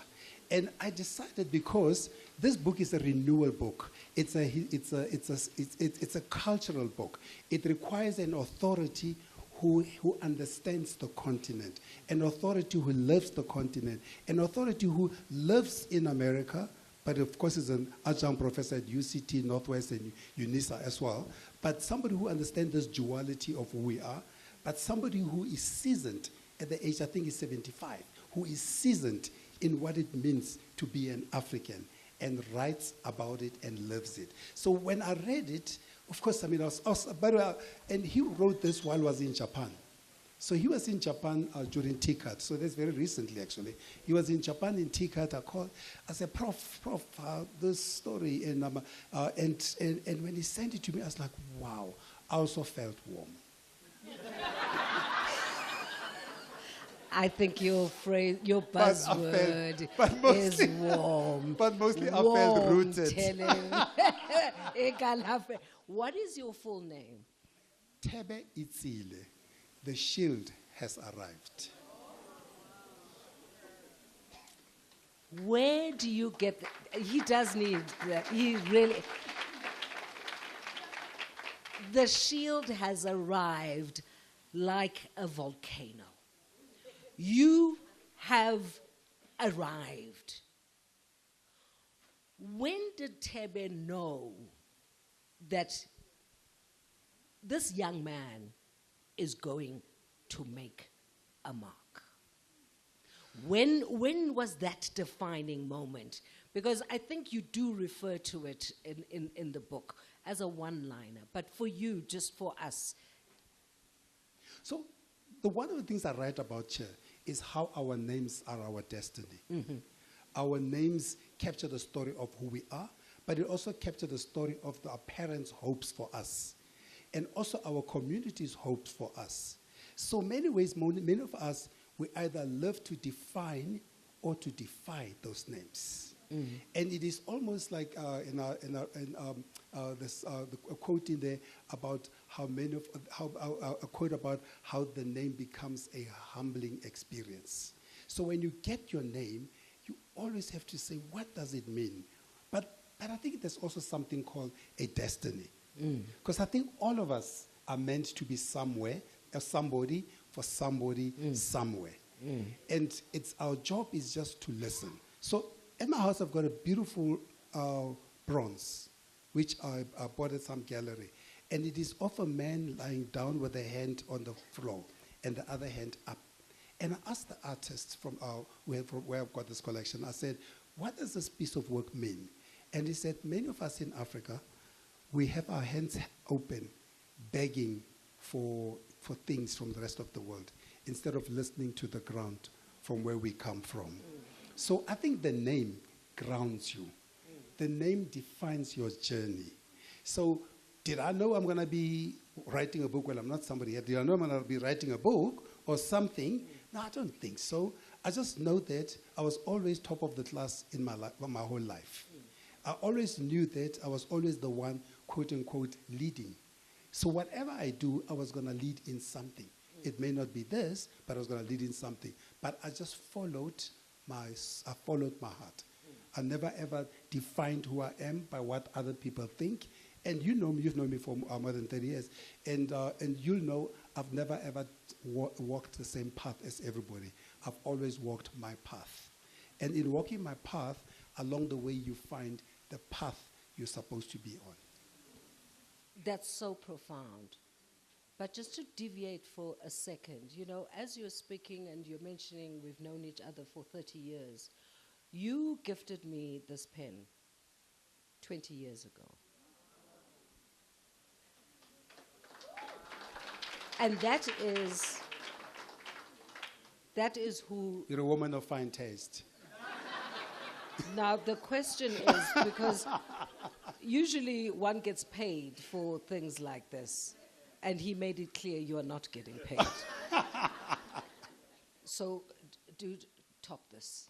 And I decided because this book is a renewal book. It's a cultural book. It requires an authority who understands the continent, an authority who lives the continent, an authority who lives in America, but of course is an adjunct professor at UCT, Northwest, and UNISA as well, but somebody who understands this duality of who we are, but somebody who is seasoned at the age, I think is 75, who is seasoned in what it means to be an African and writes about it and lives it. So when I read it, of course, I mean, and he wrote this while he was in Japan. So he was in Japan during TCAT, so that's very recently actually. He was in Japan in TCAT. I said, Prof, this story, and when he sent it to me, I was like, wow, I also felt warm. I think your phrase, your buzzword is warm. But mostly I felt Warm, rooted. What is your full name? Tebe Itzile, the shield has arrived. Where do you get he does need that. He really. The shield has arrived like a volcano. You have arrived. When did Tebe know that this young man is going to make a mark? When was that defining moment? Because I think you do refer to it in the book as a one-liner, but for you, just for us. So one of the things I write about here is how our names are our destiny. Mm-hmm. Our names capture the story of who we are, but it also captures the story of our parents' hopes for us, and also our community's hopes for us. So many ways, many of us, we either live to define or to defy those names. Mm-hmm. And it is almost like a quote in there about a quote about how the name becomes a humbling experience. So when you get your name, you always have to say, what does it mean? But I think there's also something called a destiny. Because I think all of us are meant to be somewhere, or somebody, for somebody, somewhere. And our job is just to listen. So at my house, I've got a beautiful bronze, which I bought at some gallery. And it is of a man lying down with a hand on the floor and the other hand up. And I asked the artist from where I've got this collection, I said, what does this piece of work mean? And he said, many of us in Africa, we have our hands open, begging for things from the rest of the world, instead of listening to the ground from where we come from. So I think the name grounds you. The name defines your journey. So did I know I'm going to be writing a book? Well, I'm not somebody yet. Did I know I'm going to be writing a book or something? No, I don't think so. I just know that I was always top of the class in my whole life. I always knew that I was always the one, quote unquote, leading. So whatever I do, I was going to lead in something. It may not be this, but I was going to lead in something. But I just followed my heart. I never ever defined who I am by what other people think. And you know me, you've known me for more than 30 years. And you'll know I've never ever walked the same path as everybody. I've always walked my path. And in walking my path, along the way you find the path you're supposed to be on. That's so profound. But just to deviate for a second, you know, as you're speaking and you're mentioning we've known each other for 30 years, you gifted me this pen 20 years ago. And that is who... You're a woman of fine taste. Now, the question is, because usually one gets paid for things like this, and he made it clear you are not getting paid. So, dude, top this.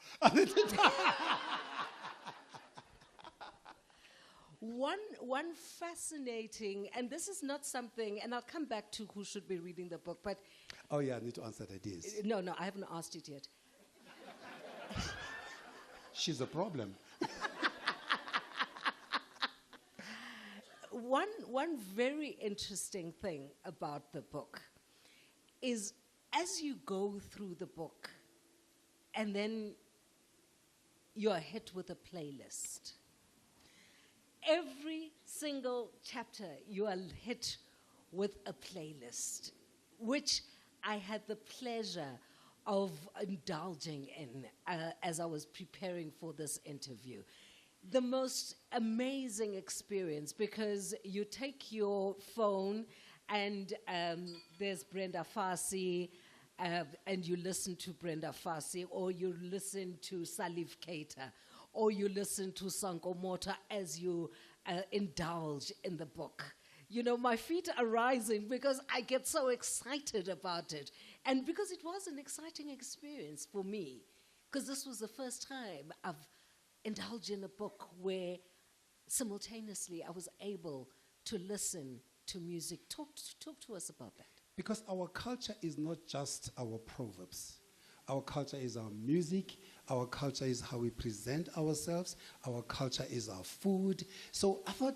One fascinating, and this is not something, and I'll come back to who should be reading the book, but... Oh, yeah, I need to answer that, yes. No, I haven't asked it yet. She's a problem. One very interesting thing about the book is as you go through the book and then you're hit with a playlist. Every single chapter you are hit with a playlist, which I had the pleasure of indulging in as I was preparing for this interview. The most amazing experience because you take your phone and there's Brenda Fassie and you listen to Brenda Fassie, or you listen to Salif Keita, or you listen to Sanko Mota as you indulge in the book. You know, my feet are rising because I get so excited about it. And because it was an exciting experience for me, because this was the first time I've indulged in a book where simultaneously I was able to listen to music. Talk to us about that. Because our culture is not just our proverbs. Our culture is our music. Our culture is how we present ourselves. Our culture is our food. So I thought,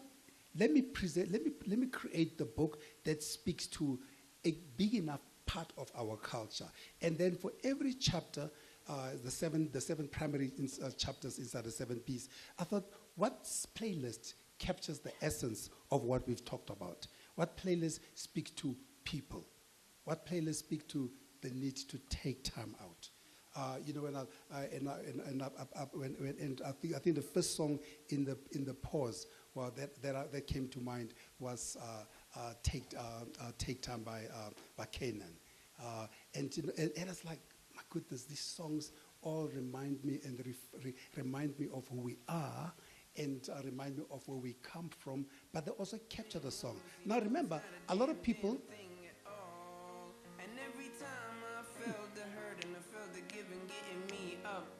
let me create the book that speaks to a big enough part of our culture. And then for every chapter, the seven primary chapters inside the 7 P's, I thought, what playlist captures the essence of what we've talked about? What playlist speaks to people? What playlist speaks to the need to take time out? You know, I think the first song in the pause, well, that came to mind was "Take Time" by Canaan, and it's like, my goodness, these songs all remind me and remind me of who we are, and remind me of where we come from. But they also capture the song. Now remember, a lot of people.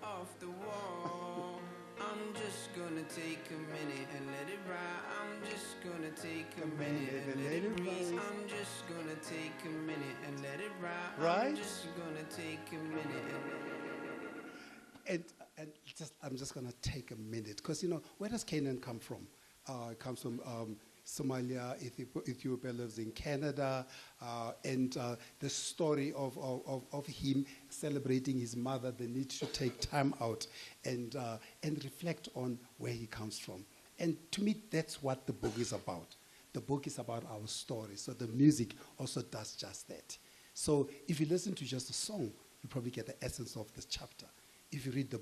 Off the wall. I'm just gonna take a minute and let it ride. I'm just gonna take a minute and let it breathe. I'm just gonna take a minute and let it ride. Right? I'm just gonna take a minute and I'm just gonna take a minute, because you know, where does Canaan come from? It comes from Somalia. Ethiopia, lives in Canada, and the story of him celebrating his mother, the need to take time out and reflect on where he comes from. And to me, that's what the book is about. The book is about our story. So the music also does just that. So if you listen to just a song, you probably get the essence of this chapter. If you read the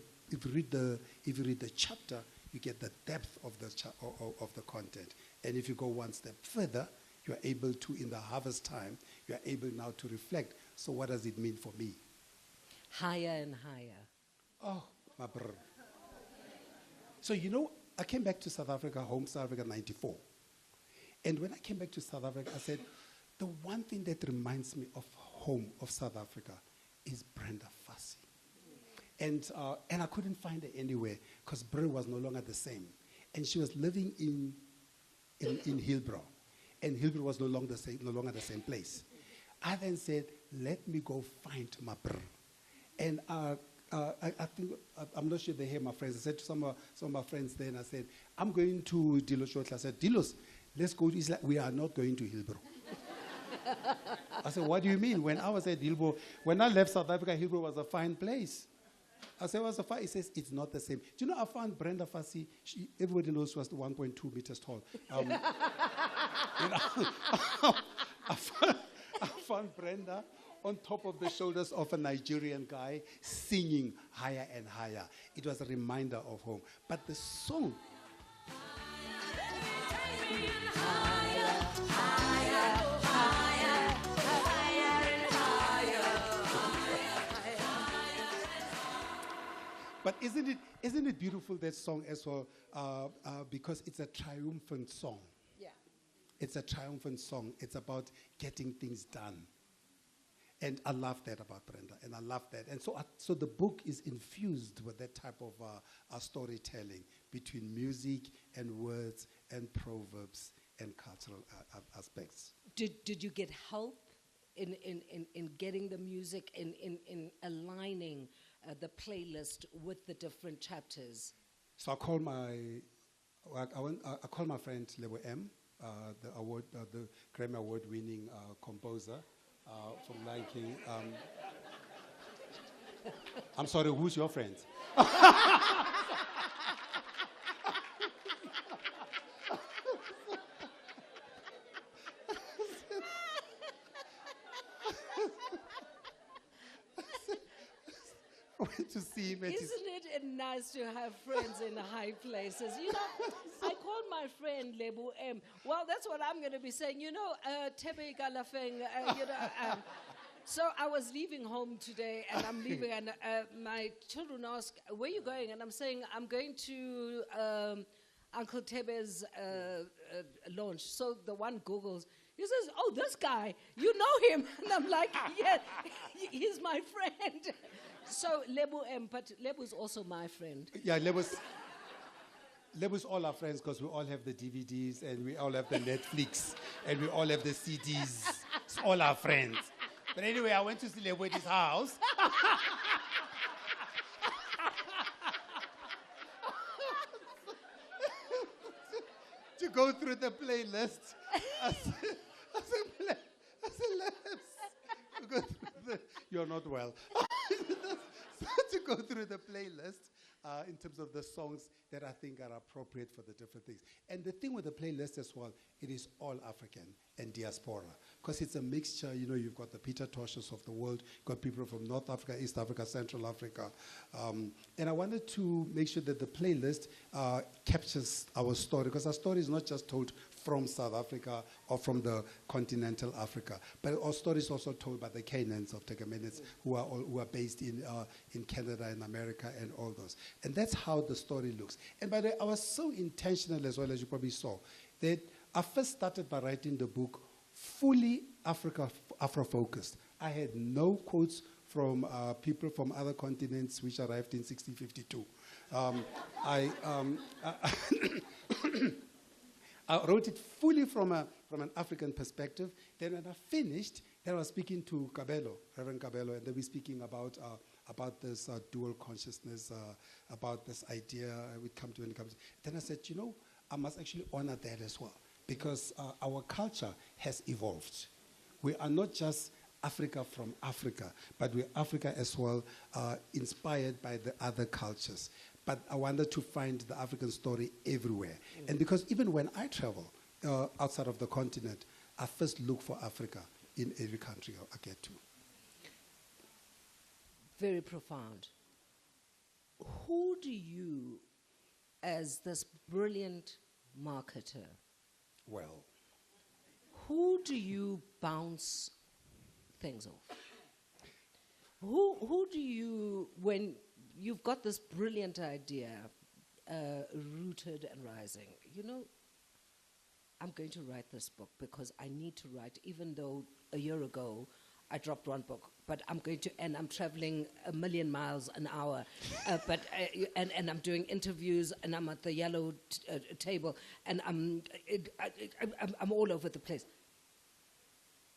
chapter, you get the depth of the content. And if you go one step further, you are able to, in the harvest time, you are able now to reflect. So what does it mean for me? Higher and higher. Oh, my brother. So, you know, I came back to South Africa, home South Africa, 94. And when I came back to South Africa, I said, the one thing that reminds me of home, of South Africa, is Brenda Fassie. And I couldn't find her anywhere because Brenda was no longer the same. And she was living in Hillbrow. And Hillbrow was no longer the same place. I then said, let me go find my brother. And I think, I'm not sure they hear my friends. I said to some of my friends then, I said, I'm going to Dilos shortly. I said, Dilos, let's go to Islam. We are not going to Hillbrow. I said, what do you mean? When I was at Hillbrow, when I left South Africa, Hillbrow was a fine place. I said, what's the fine? He says, it's not the same. Do you know, I found Brenda Fassie, everybody knows she was 1.2 meters tall. I found Brenda on top of the shoulders of a Nigerian guy singing higher and higher. It was a reminder of home. But the song... But isn't it beautiful, that song as well, because it's a triumphant song. Yeah. It's a triumphant song. It's about getting things done. And I love that about Brenda, and I love that. And so the book is infused with that type of storytelling between music and words and proverbs and cultural aspects. Did you get help in getting the music, in aligning the playlist with the different chapters. So I call my friend Lebo M, the Grammy Award-winning composer from Lion King. I'm sorry, who's your friend? I went to see him. Isn't it nice to have friends in high places? You know, I called my friend Lebu M. Well, that's what I'm going to be saying. You know, Tebe Galafeng, so I was leaving home today, and I'm leaving, and my children ask, where are you going? And I'm saying, I'm going to Uncle Tebe's launch. So the one Googles, he says, oh, this guy, you know him. And I'm like, yeah, he's my friend. So Lebu M, but Lebu's also my friend. Yeah, Lebu's all our friends because we all have the DVDs and we all have the Netflix and we all have the CDs. It's all our friends. But anyway, I went to see Lebu at his house. To go through the playlist. I said, you're not well. To go through the playlist in terms of the songs that I think are appropriate for the different things. And the thing with the playlist as well, it is all African and diaspora. Because it's a mixture, you know, you've got the Peter Tosches of the world, you've got people from North Africa, East Africa, Central Africa. And I wanted to make sure that the playlist captures our story, because our story is not just told from South Africa or from the continental Africa, but our story is also told by the Canaans of Tegemenes who are based in Canada and America and all those. And that's how the story looks. And by the way, I was so intentional as well, as you probably saw, that I first started by writing the book fully Afro-focused. I had no quotes from people from other continents which arrived in 1652. I wrote it fully from an African perspective. Then when I finished, then I was speaking to Kabelo, Reverend Kabelo, and they were speaking about this dual consciousness, about this idea we come to when it comes. Then I said, you know, I must actually honor that as well, because our culture has evolved. We are not just Africa from Africa, but we're Africa as well, inspired by the other cultures. But I wanted to find the African story everywhere. And because even when I travel outside of the continent, I first look for Africa in every country I get to. Very profound. Who do you, as this brilliant marketer, Well, who do you bounce things off? Who do you, when you've got this brilliant idea, rooted and rising, you know, I'm going to write this book because I need to write, even though a year ago I dropped one book, but I'm going to, and I'm traveling 1,000,000 miles an hour, and I'm doing interviews, and I'm at the yellow table, and I'm all over the place.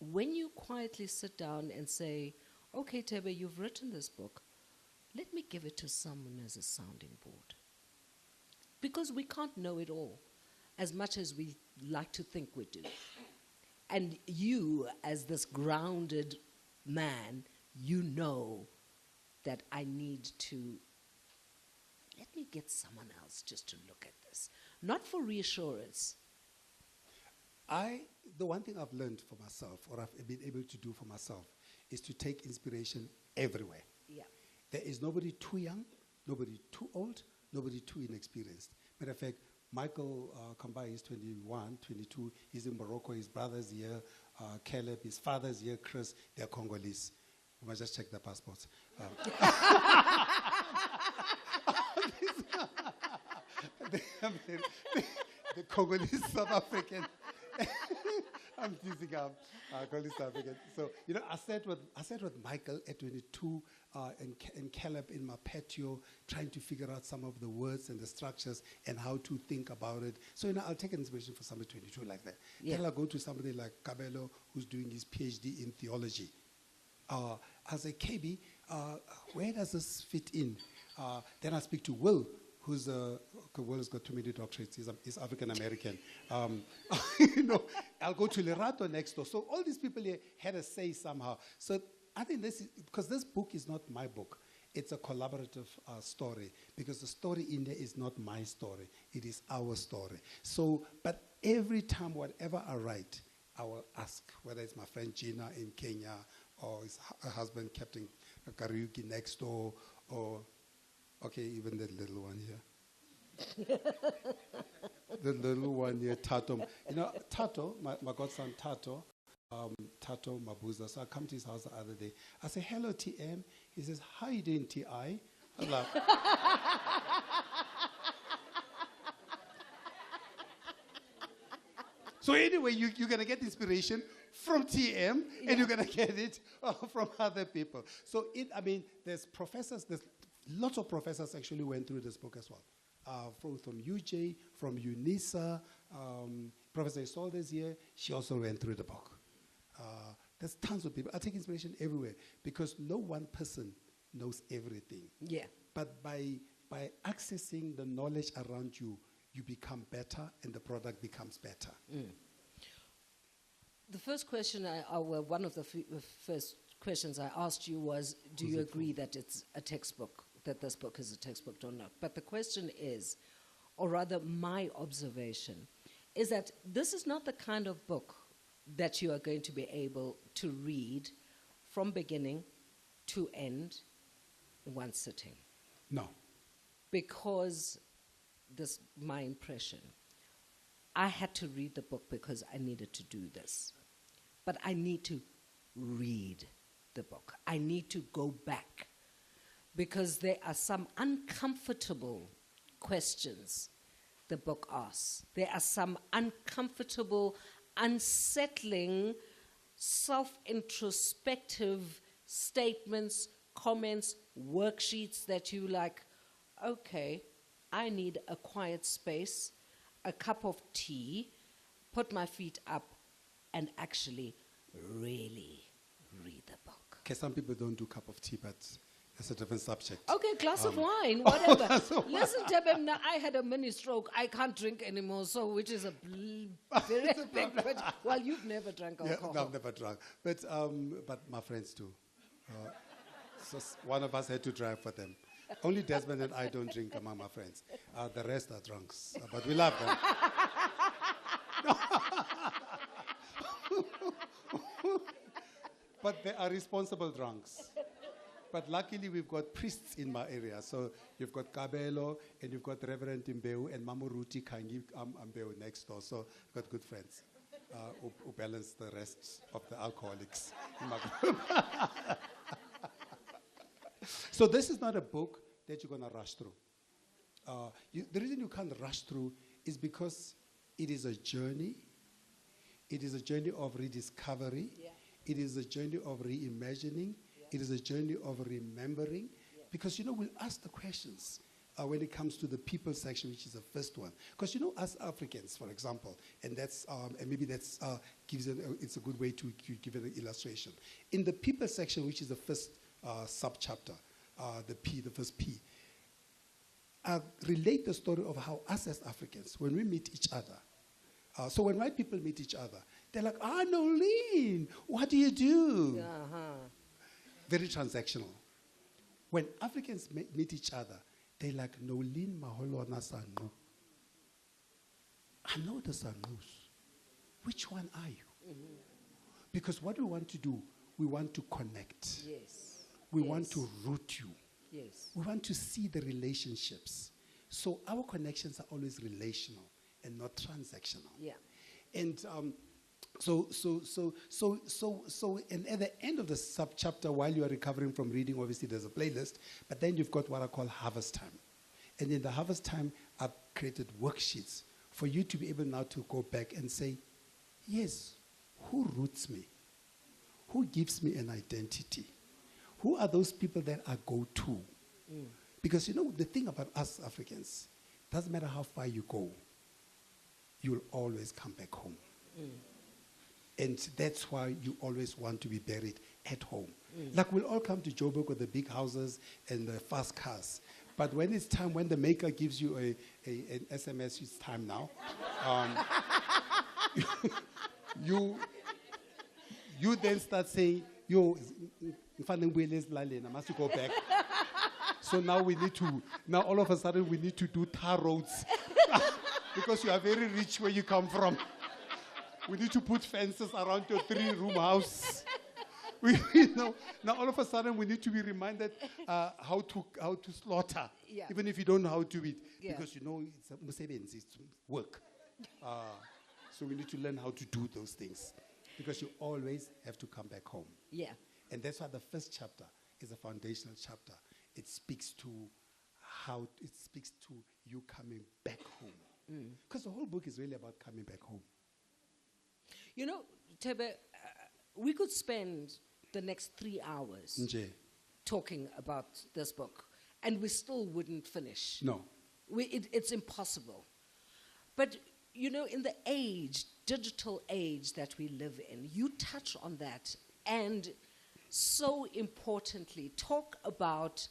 When you quietly sit down and say, okay, Tebe, you've written this book, let me give it to someone as a sounding board. Because we can't know it all, as much as we like to think we do. And you, as this grounded man, you know that I need to, let me get someone else just to look at this. Not for reassurance. The one thing I've learned for myself, or I've been able to do for myself, is to take inspiration everywhere. Yeah. There is nobody too young, nobody too old, nobody too inexperienced. Matter of fact, Michael Kambai is 21, 22. He's in Morocco. His brother's here. Caleb, his father's here. Chris, they're Congolese. We must just check their passports. The Congolese South African. I'm teasing up Congolese South African. So, you know, I sat with Michael at 22 and Caleb in my patio, trying to figure out some of the words and the structures and how to think about it. So, you know, I'll take an inspiration for somebody 22 like that. Yeah. Then I'll go to somebody like Kabelo, who's doing his PhD in theology. I say, KB, where does this fit in? Then I speak to Will, who's Will has got too many doctorates. He's African American. I'll go to Lerato next door. So all these people here had a say somehow. So I think this is, because this book is not my book. It's a collaborative story, because the story in there is not my story. It is our story. So, but every time, whatever I write, I will ask, whether it's my friend Gina in Kenya, or her husband, Captain Kariuki next door, or, okay, even the little one here. The little one here, Tato. Tato, my godson Tato, Tato Mabuza. So I come to his house the other day. I say, hello, TM. He says, how you doing, TI? I was like, so anyway, you're going to get inspiration from TM, and you're going to get it from other people. So, there's professors, there's lots of professors actually went through this book as well. From UJ, from UNISA, Professor Isolde's here, she also went through the book. There's tons of people. I take inspiration everywhere, because no one person knows everything. Yeah. But by accessing the knowledge around you, you become better, and the product becomes better. The first question, one of the first questions I asked you was, do you agree that it's a textbook, that this book is a textbook or not? But the question is, or rather my observation, is that this is not the kind of book that you are going to be able to read from beginning to end in one sitting. No. Because this, my impression, I had to read the book because I needed to do this. But I need to read the book. I need to go back, because there are some uncomfortable questions the book asks. There are some uncomfortable, unsettling, self-introspective statements, comments, worksheets that you like, okay, I need a quiet space, a cup of tea, put my feet up, and actually really read the book. Okay, some people don't do cup of tea, but that's a different subject. Okay, glass of wine, whatever. Listen, Tebem, now I had a mini stroke. I can't drink anymore, so which is a very big question. Well, you've never drank alcohol. No, I've never drunk. But my friends do. So one of us had to drive for them. Only Desmond and I don't drink among my friends. The rest are drunks, but we love them. But they are responsible drunks. But luckily, we've got priests in my area. So you've got Kabelo, and you've got Reverend Imbeu, and Mamuruti Kangi Ambeu next door. So we've got good friends who balance the rest of the alcoholics in my group. So this is not a book that you're going to rush through. The reason you can't rush through is because it is a journey. It is a journey of rediscovery. Yeah. It is a journey of reimagining. It is a journey of remembering. Because, we'll ask the questions when it comes to the people section, which is the first one. Because, us Africans, for example, and that's and maybe that's it's a good way to give it an illustration. In the people section, which is the first subchapter, the first P, relate the story of how us as Africans, when we meet each other, so when white people meet each other, they're like, Nolene, what do you do? Very transactional. When Africans meet each other, they're like, Nolene Maholwana Sanu. I know the Sanus. Which one are you? Mm-hmm. Because what we want to do, we want to connect. Yes. We want to root you. Yes. We want to see the relationships. So our connections are always relational and not transactional. Yeah. And and at the end of the subchapter, while you are recovering from reading, obviously there's a playlist, but then you've got what I call harvest time. And in the harvest time, I've created worksheets for you to be able now to go back and say, yes, who roots me? Who gives me an identity? Who are those people that I go to? Because, the thing about us Africans, doesn't matter how far you go, you'll always come back home. And that's why you always want to be buried at home. Like we'll all come to Joburg with the big houses and the fast cars. But when it's time, when the maker gives you an SMS, it's time now. You then start saying, yo, I must go back. So now all of a sudden we need to do tar roads. Because you are very rich where you come from. We need to put fences around your 3-room house. Now all of a sudden we need to be reminded how to slaughter, even if you don't know how to do it, because you know it's work. So we need to learn how to do those things, because you always have to come back home. Yeah. And that's why the first chapter is a foundational chapter. It speaks to you coming back home, because the whole book is really about coming back home. You know, Tebe, we could spend the next 3 hours Nje. talking about this book, and we still wouldn't finish. No. It's impossible. But, you know, in the digital age that we live in, you touch on that, and so importantly, talk about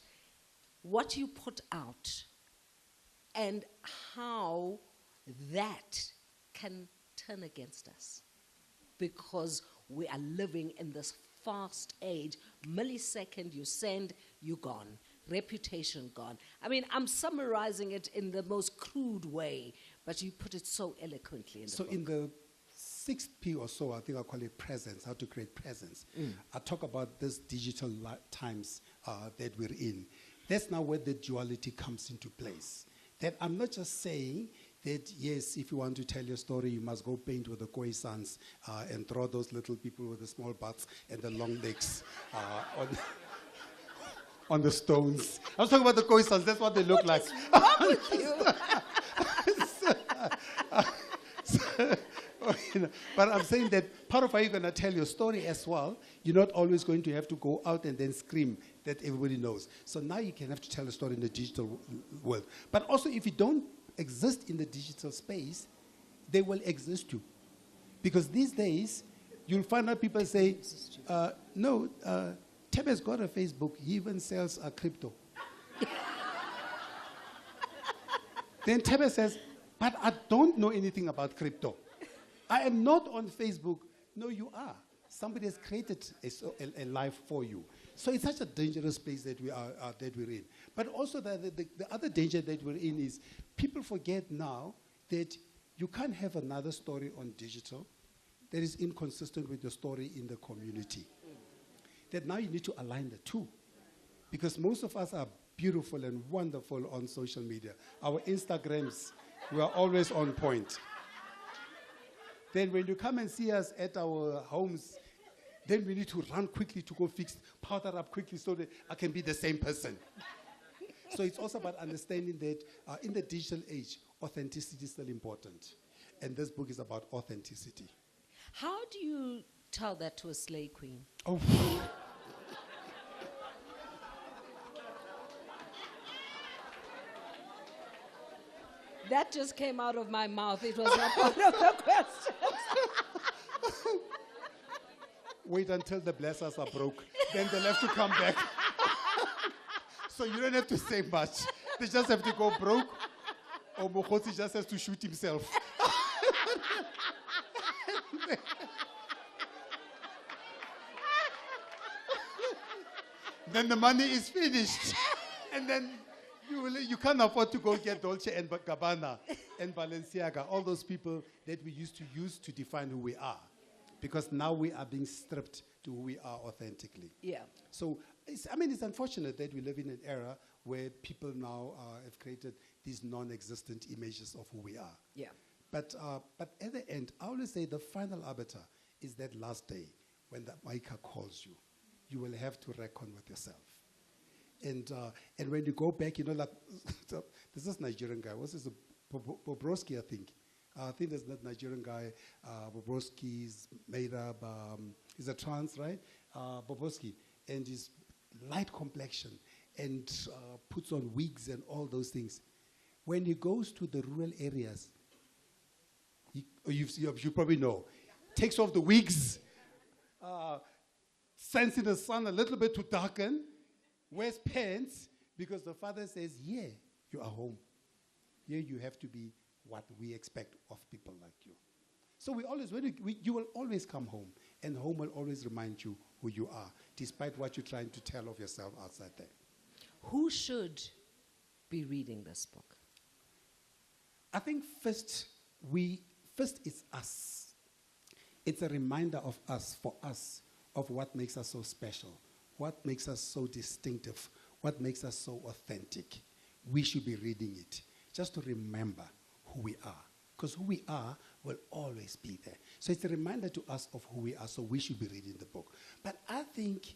what you put out and how that can turn against us, because we are living in this fast age. Millisecond, you send, you gone. Reputation gone. I mean, I'm summarizing it in the most crude way, but you put it so eloquently in the book. So in the 6th P or so, I think I'll call it presence, how to create presence. I talk about this digital times that we're in. That's now where the duality comes into place. That I'm not just saying that, yes, if you want to tell your story, you must go paint with the Khoisans and draw those little people with the small butts and the long legs on the stones. I was talking about the Khoisans, that's what they look like. What's wrong with you? But I'm saying that part of how you're going to tell your story as well, you're not always going to have to go out and then scream that everybody knows. So now you can have to tell a story in the digital world. But also, if you don't exist in the digital space, they will exist you. Because these days, you'll find out people say, no, Tebe's got a Facebook, he even sells crypto. Then Tebe says, but I don't know anything about crypto. I am not on Facebook. No, you are. Somebody has created a life for you. So it's such a dangerous place that we're in. But also the other danger that we're in is people forget now that you can't have another story on digital that is inconsistent with the story in the community. That now you need to align the two. Because most of us are beautiful and wonderful on social media. Our Instagrams, we are always on point. Then when you come and see us at our homes, then we need to run quickly to go powder up quickly so that I can be the same person. So it's also about understanding that in the digital age, authenticity is still important. And this book is about authenticity. How do you tell that to a slay queen? Oh. That just came out of my mouth. It was not part of the question. Wait until the blessers are broke. Then they'll have to come back. So you don't have to say much. They just have to go broke, or Mokhosi just has to shoot himself. Then the money is finished. And then you can't afford to go get Dolce and Gabbana and Balenciaga, all those people that we used to use to define who we are. Because now we are being stripped to who we are authentically. Yeah. So, it's unfortunate that we live in an era where people now have created these non-existent images of who we are. Yeah. But at the end, I always say the final arbiter is that last day when the maker calls you. You will have to reckon with yourself. And when you go back, like, there's this Nigerian guy. What's his name? Bobrovsky, I think. I think there's that Nigerian guy. Bobrovsky's made up. He's a trans, right? Bobrovsky. And he's light complexion and puts on wigs and all those things. When he goes to the rural areas, you probably know, takes off the wigs, stands in the sun a little bit to darken, wears pants, because the father says, yeah, you are home. Here you have to be what we expect of people like you. So we always, you will always come home, and home will always remind you who you are, despite what you're trying to tell of yourself outside there. Who should be reading this book? I think first it's us. It's a reminder of us, for us, of what makes us so special, what makes us so distinctive, what makes us so authentic. We should be reading it just to remember who we are, because who we are will always be there. So it's a reminder to us of who we are, so we should be reading the book. But I think,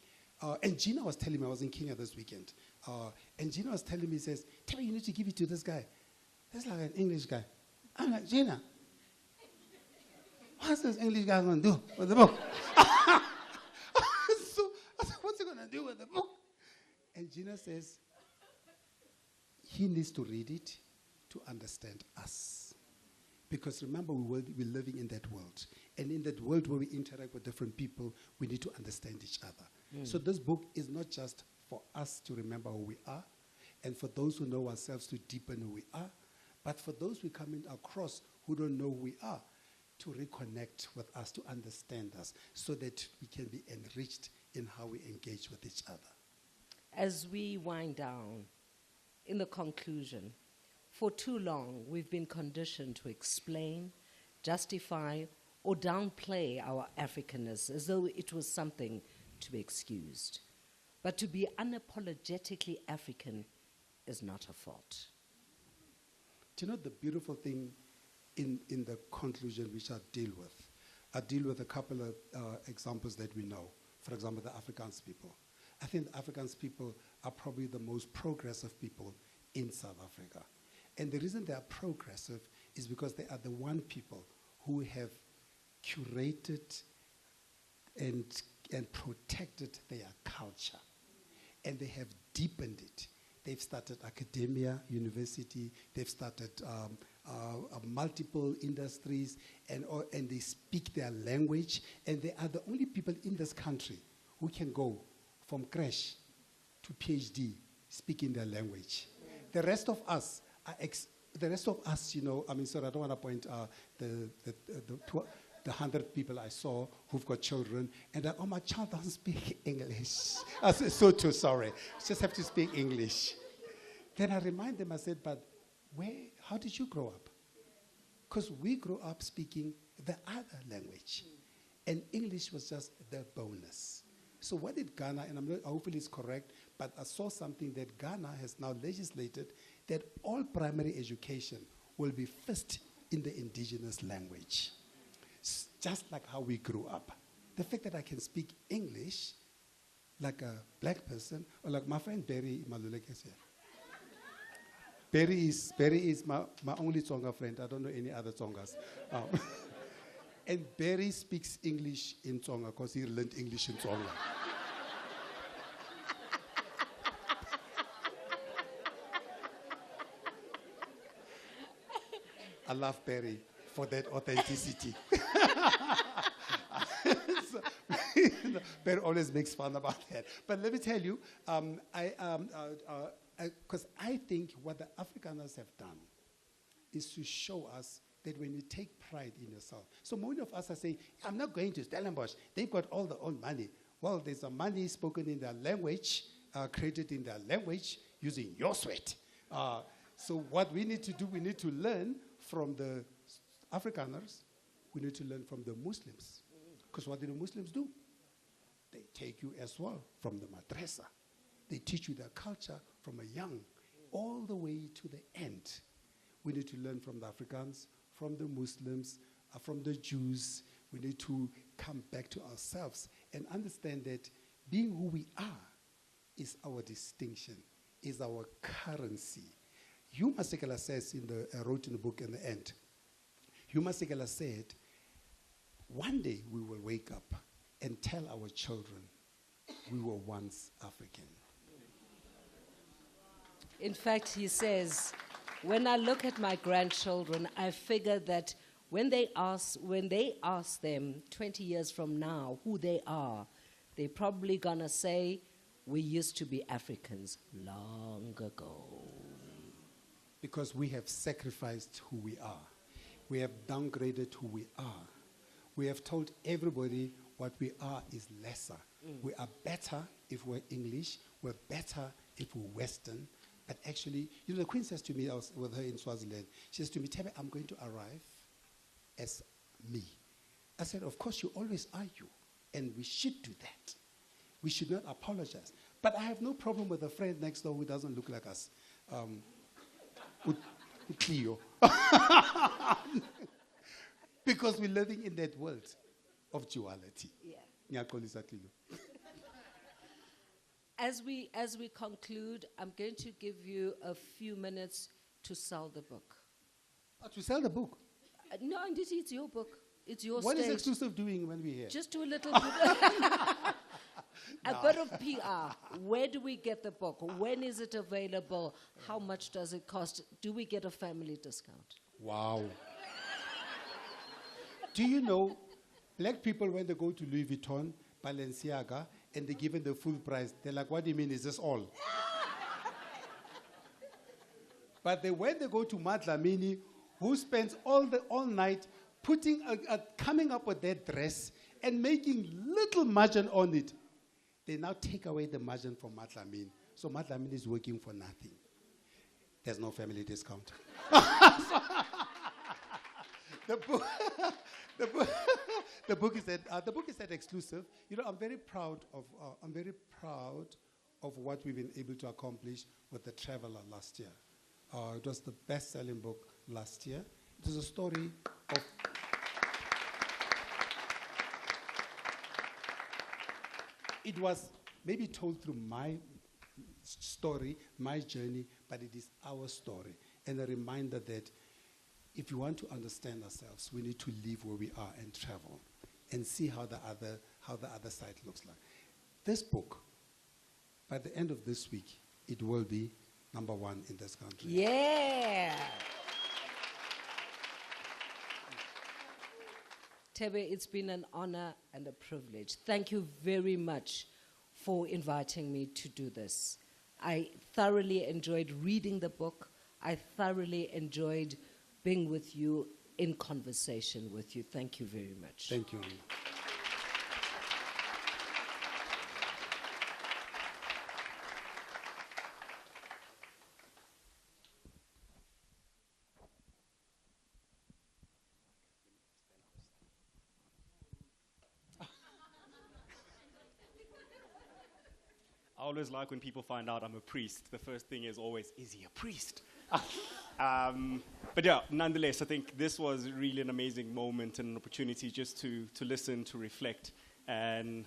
and Gina was telling me, I was in Kenya this weekend, and Gina was telling me, says, "Tell me, you need to give it to this guy. That's like an English guy." I'm like, "Gina, what's this English guy going to do with the book?" So I said, "What's he going to do with the book?" And Gina says, he needs to read it to understand us. Because remember, we're living in that world. And in that world where we interact with different people, we need to understand each other. So this book is not just for us to remember who we are, and for those who know ourselves to deepen who we are, but for those we come in across who don't know who we are, to reconnect with us, to understand us, so that we can be enriched in how we engage with each other. As we wind down, in the conclusion, for too long we've been conditioned to explain, justify, or downplay our Africanness as though it was something to be excused. But to be unapologetically African is not a fault. Do you know the beautiful thing in the conclusion which I deal with a couple of examples that we know. For example, the Afrikaans people. I think the Afrikaans people are probably the most progressive people in South Africa. And the reason they are progressive is because they are the one people who have curated and protected their culture. And they have deepened it. They've started academia, university, they've started multiple industries, and they speak their language, and they are the only people in this country who can go from crash to PhD speaking their language. The rest of us you know, I mean, sorry, I don't want to point the 100 people I saw who've got children, and oh, my child doesn't speak English. I said, so too sorry. Just have to speak English. Then I remind them, I said, but how did you grow up? Because we grew up speaking the other language. And English was just the bonus. So what did Ghana, and hopefully it's correct, but I saw something that Ghana has now legislated that all primary education will be first in the indigenous language. Just like how we grew up. The fact that I can speak English like a black person, or like my friend Barry Maluleke is here. Barry is my only Tsonga friend. I don't know any other Tsongas. And Barry speaks English in Tsonga because he learned English in Tsonga. I love Barry for that authenticity. So, Barry always makes fun about that. But let me tell you, because I think what the Afrikaners have done is to show us that when you take pride in yourself. So many of us are saying, I'm not going to Stellenbosch. They've got all their own money. Well, there's a money spoken in their language, created in their language, using your sweat. So what we need to do, we need to learn from the Afrikaners. We need to learn from the Muslims. Because what do the Muslims do? They take you as well from the madrasa. They teach you their culture from a young, all the way to the end. We need to learn from the Africans, from the Muslims, from the Jews. We need to come back to ourselves and understand that being who we are is our distinction, is our currency. Hugh Masekela says wrote in the book in the end, Hugh Masekela said, one day we will wake up and tell our children we were once African. In fact, he says, when I look at my grandchildren, I figure that when they ask them 20 years from now who they are, they're probably gonna say, we used to be Africans long ago. Because we have sacrificed who we are. We have downgraded who we are. We have told everybody what we are is lesser. We are better if we're English. We're better if we're Western. But actually, you know, the Queen says to me, I was with her in Swaziland, she says to me, Tebe, I'm going to arrive as me. I said, of course, you always are you. And we should do that. We should not apologize. But I have no problem with a friend next door who doesn't look like us. Cleo. Because we're living in that world of duality. Yeah. Ngiyaxolisa, Cleo. As we conclude, I'm going to give you a few minutes to sell the book. To sell the book? No, indeed, it's your book. It's your What stage. is Exclusive doing when we're here? Just do a little bit. A bit of PR. Where do we get the book? When is it available? How much does it cost? Do we get a family discount? Wow. Do you know, black people, when they go to Louis Vuitton, Balenciaga, and they're given the full price, they're like, what do you mean, is this all? But when they go to Madlamini, who spends all night coming up with their dress and making little margin on it, they now take away the margin from Madlamini. So Madlamini is working for nothing. There's no family discount. The book is at Exclusive. You know, I'm very proud of what we've been able to accomplish with The Traveler last year. It was the best-selling book last year. It is a story of it was maybe told through my story, my journey, but it is our story. And a reminder that if you want to understand ourselves, we need to live where we are and travel and see how the other side looks like. This book, by the end of this week, it will be #1 in this country. Yeah. Tebe, it's been an honor and a privilege. Thank you very much for inviting me to do this. I thoroughly enjoyed reading the book. I thoroughly enjoyed being with you in conversation with you. Thank you very much. Thank you. I always like when people find out I'm a priest. The first thing is always, is he a priest? But yeah, nonetheless, I think this was really an amazing moment and an opportunity just to listen, to reflect, and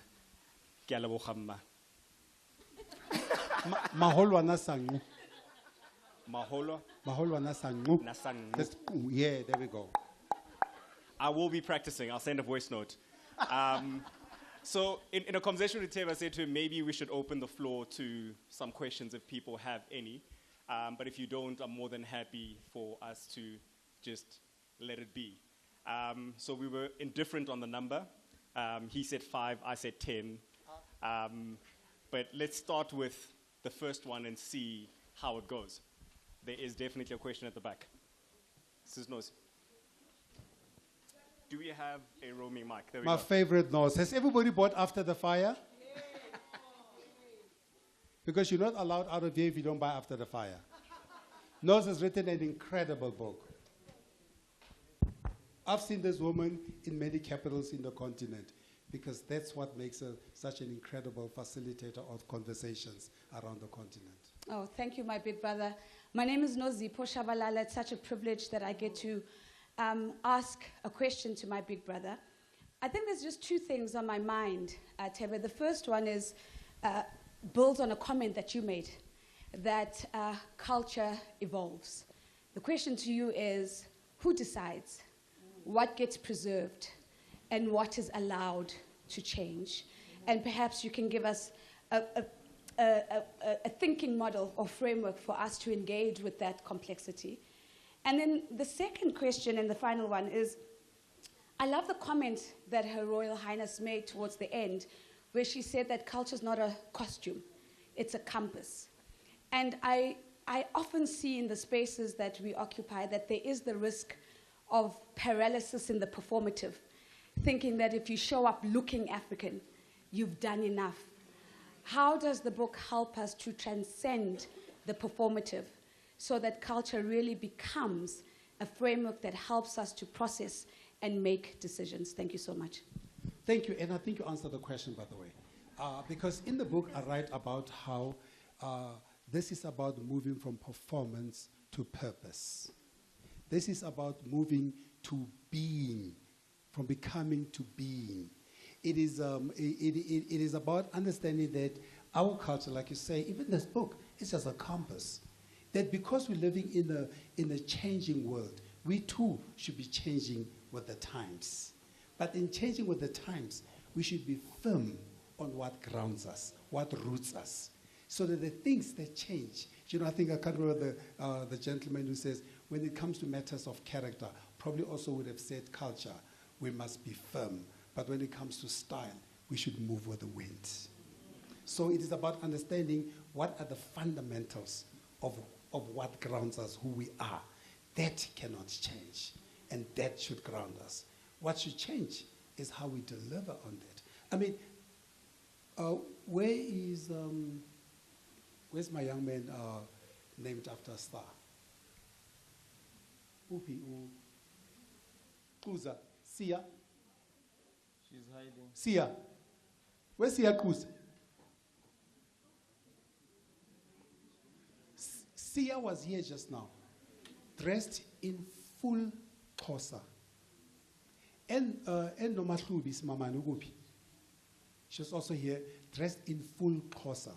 Gyalabokhamma. Maholwana sangu. Maholo Maholwana sangu. Nasangu. Yeah, there we go. I will be practicing. I'll send a voice note. So in a conversation with Tebe, I said to him, maybe we should open the floor to some questions if people have any. But if you don't, I'm more than happy for us to just let it be. So we were indifferent on the number. He said 5, I said 10. But let's start with the first one and see how it goes. There is definitely a question at the back. Sis Nose. Do we have a roaming mic? There we My go. favorite nose. Has everybody bought After the Fire? Because you're not allowed out of here if you don't buy After the Fire. Nose has written an incredible book. I've seen this woman in many capitals in the continent because that's what makes her such an incredible facilitator of conversations around the continent. Oh, thank you, my big brother. My name is Nozipho Shabalala. It's such a privilege that I get to ask a question to my big brother. I think there's just two things on my mind, Tebe. The first one is build on a comment that you made, that culture evolves. The question to you is, who decides what gets preserved and what is allowed to change? And perhaps you can give us a thinking model or framework for us to engage with that complexity. And then the second question and the final one is, I love the comment that Her Royal Highness made towards the end, where she said that culture is not a costume, it's a compass. And I often see in the spaces that we occupy that there is the risk of paralysis in the performative, thinking that if you show up looking African, you've done enough. How does the book help us to transcend the performative so that culture really becomes a framework that helps us to process and make decisions? Thank you so much. Thank you, and I think you answered the question, by the way. Because in the book, I write about how this is about moving from performance to purpose. This is about moving to being, from becoming to being. It is about understanding that our culture, like you say, even this book, is just a compass. That because we're living in a changing world, we too should be changing with the times. But in changing with the times, we should be firm on what grounds us, what roots us, so that the things that change. You know, I think I can't remember the gentleman who says, when it comes to matters of character, probably also would have said culture, we must be firm. But when it comes to style, we should move with the wind. So it is about understanding what are the fundamentals of what grounds us, who we are. That cannot change, and that should ground us. What should change is how we deliver on that. I mean, where's my young man named after a star? Upi, Kuza, Sia. She's hiding. Sia. Where's Sia Kuza? Sia was here just now, dressed in full Xhosa. And Nomahlubi is Mama Nugupi. She was also here, dressed in full Xhosa,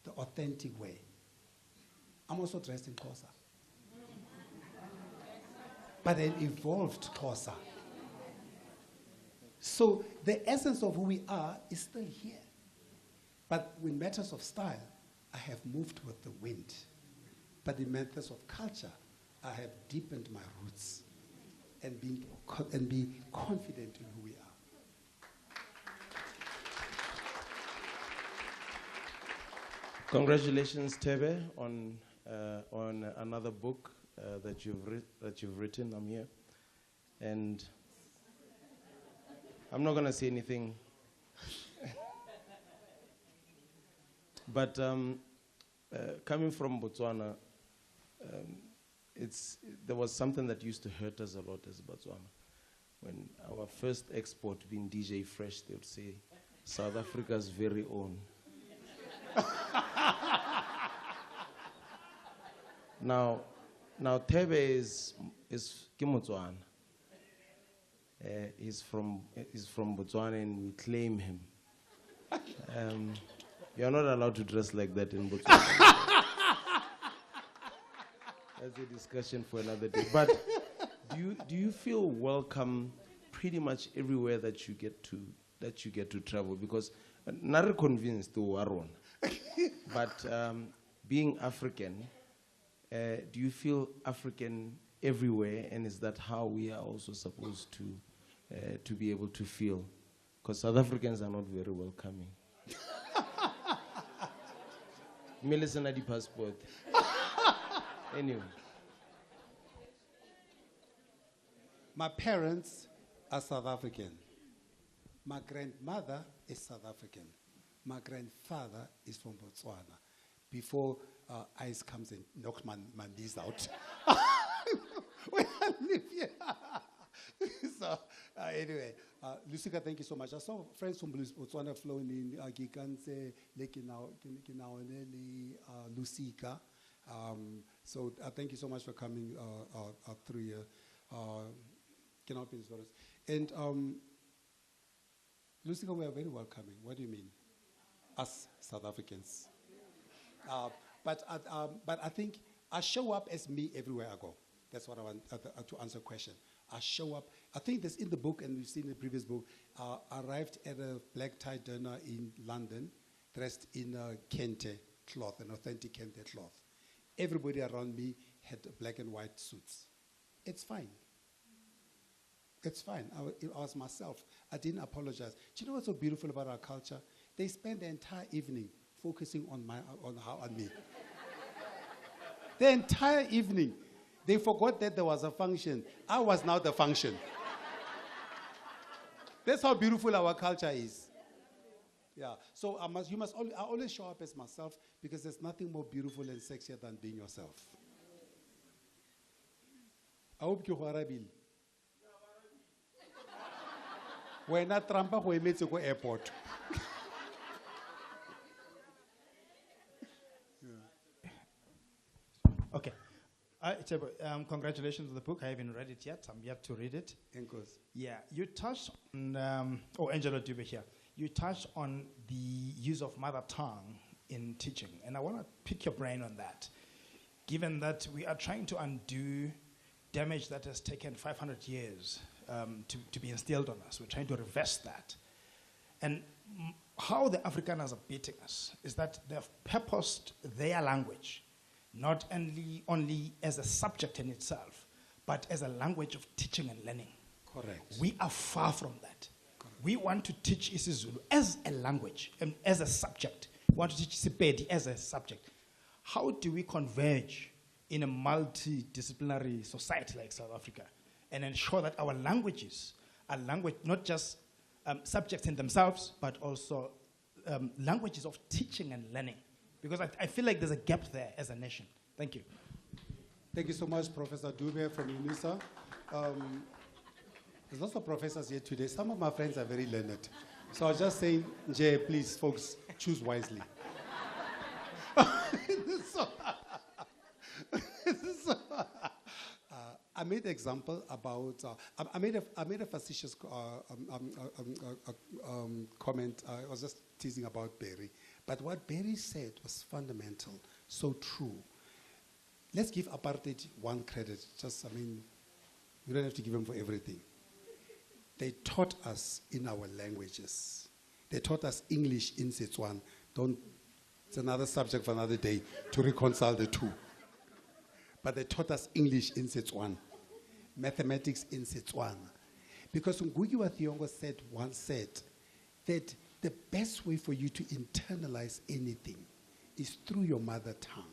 the authentic way. I'm also dressed in Xhosa. But an evolved Xhosa. So the essence of who we are is still here. But in matters of style, I have moved with the wind. But in matters of culture, I have deepened my roots and be confident in who we are. Congratulations, Tebe, on another book that you've written. I'm here, and I'm not going to say anything. But coming from Botswana, there was something that used to hurt us a lot as Botswana. When our first export being DJ Fresh, they would say, South Africa's very own. Now Tebe is Kimotswana. He's from Botswana, and we claim him. You're not allowed to dress like that in Botswana. That's a discussion for another day. But do you feel welcome pretty much everywhere that you get to travel? Because not convinced to Aron, but being African, do you feel African everywhere? And is that how we are also supposed to be able to feel? Because South Africans are not very welcoming. Millicent had the passport. Anyway. My parents are South African. My grandmother is South African. My grandfather is from Botswana. Before ICE comes and knocks my knees out. When I live here. So, anyway, Lusika, thank you so much. I saw friends from Botswana flowing in, Gikanse, Lekinaoneli, Lusika. So, thank you so much for coming through here. And Lusika, we are very welcoming. What do you mean? Us South Africans. But I think I show up as me everywhere I go. That's what I want to answer a question. I show up. I think that's in the book, and we've seen in the previous book. I arrived at a black tie dinner in London, dressed in a kente cloth, an authentic kente cloth. Everybody around me had black and white suits. It's fine. It's fine. I was myself. I didn't apologize. Do you know what's so beautiful about our culture? They spend the entire evening focusing on me. The entire evening. They forgot that there was a function. I was now the function. That's how beautiful our culture is. Yeah. So I always show up as myself because there's nothing more beautiful and sexier than being yourself. I hope you are able. We're not trampa go emetse go airport. Okay. Congratulations on the book. I haven't read it yet. I'm yet to read it. Enkos. Yeah, you touched on, Angela Dube here. You touched on the use of mother tongue in teaching, and I want to pick your brain on that. Given that we are trying to undo damage that has taken 500 years to be instilled on us, we're trying to reverse that. And how the Afrikaners are beating us is that they've purposed their language not only as a subject in itself, but as a language of teaching and learning. Correct. We are far from that. Correct. We want to teach isiZulu as a language and as a subject. We want to teach Sepedi as a subject. How do we converge in a multidisciplinary society like South Africa and ensure that our languages are language, not just subjects in themselves, but also languages of teaching and learning? Because I feel like there's a gap there as a nation. Thank you. Thank you so much, Professor Dube from UNISA. There's lots of professors here today. Some of my friends are very learned. So I was just saying, Jay, please, folks, choose wisely. I made an example about, I made a facetious comment. I was just teasing about Barry. But what Barry said was fundamental, so true. Let's give apartheid one credit. We don't have to give them for everything. They taught us in our languages. They taught us English in Setswana. It's another subject for another day to reconcile the two. But they taught us English in Setswana, mathematics in Setswana. Because Ngugi wa Thiong'o once said that the best way for you to internalize anything is through your mother tongue.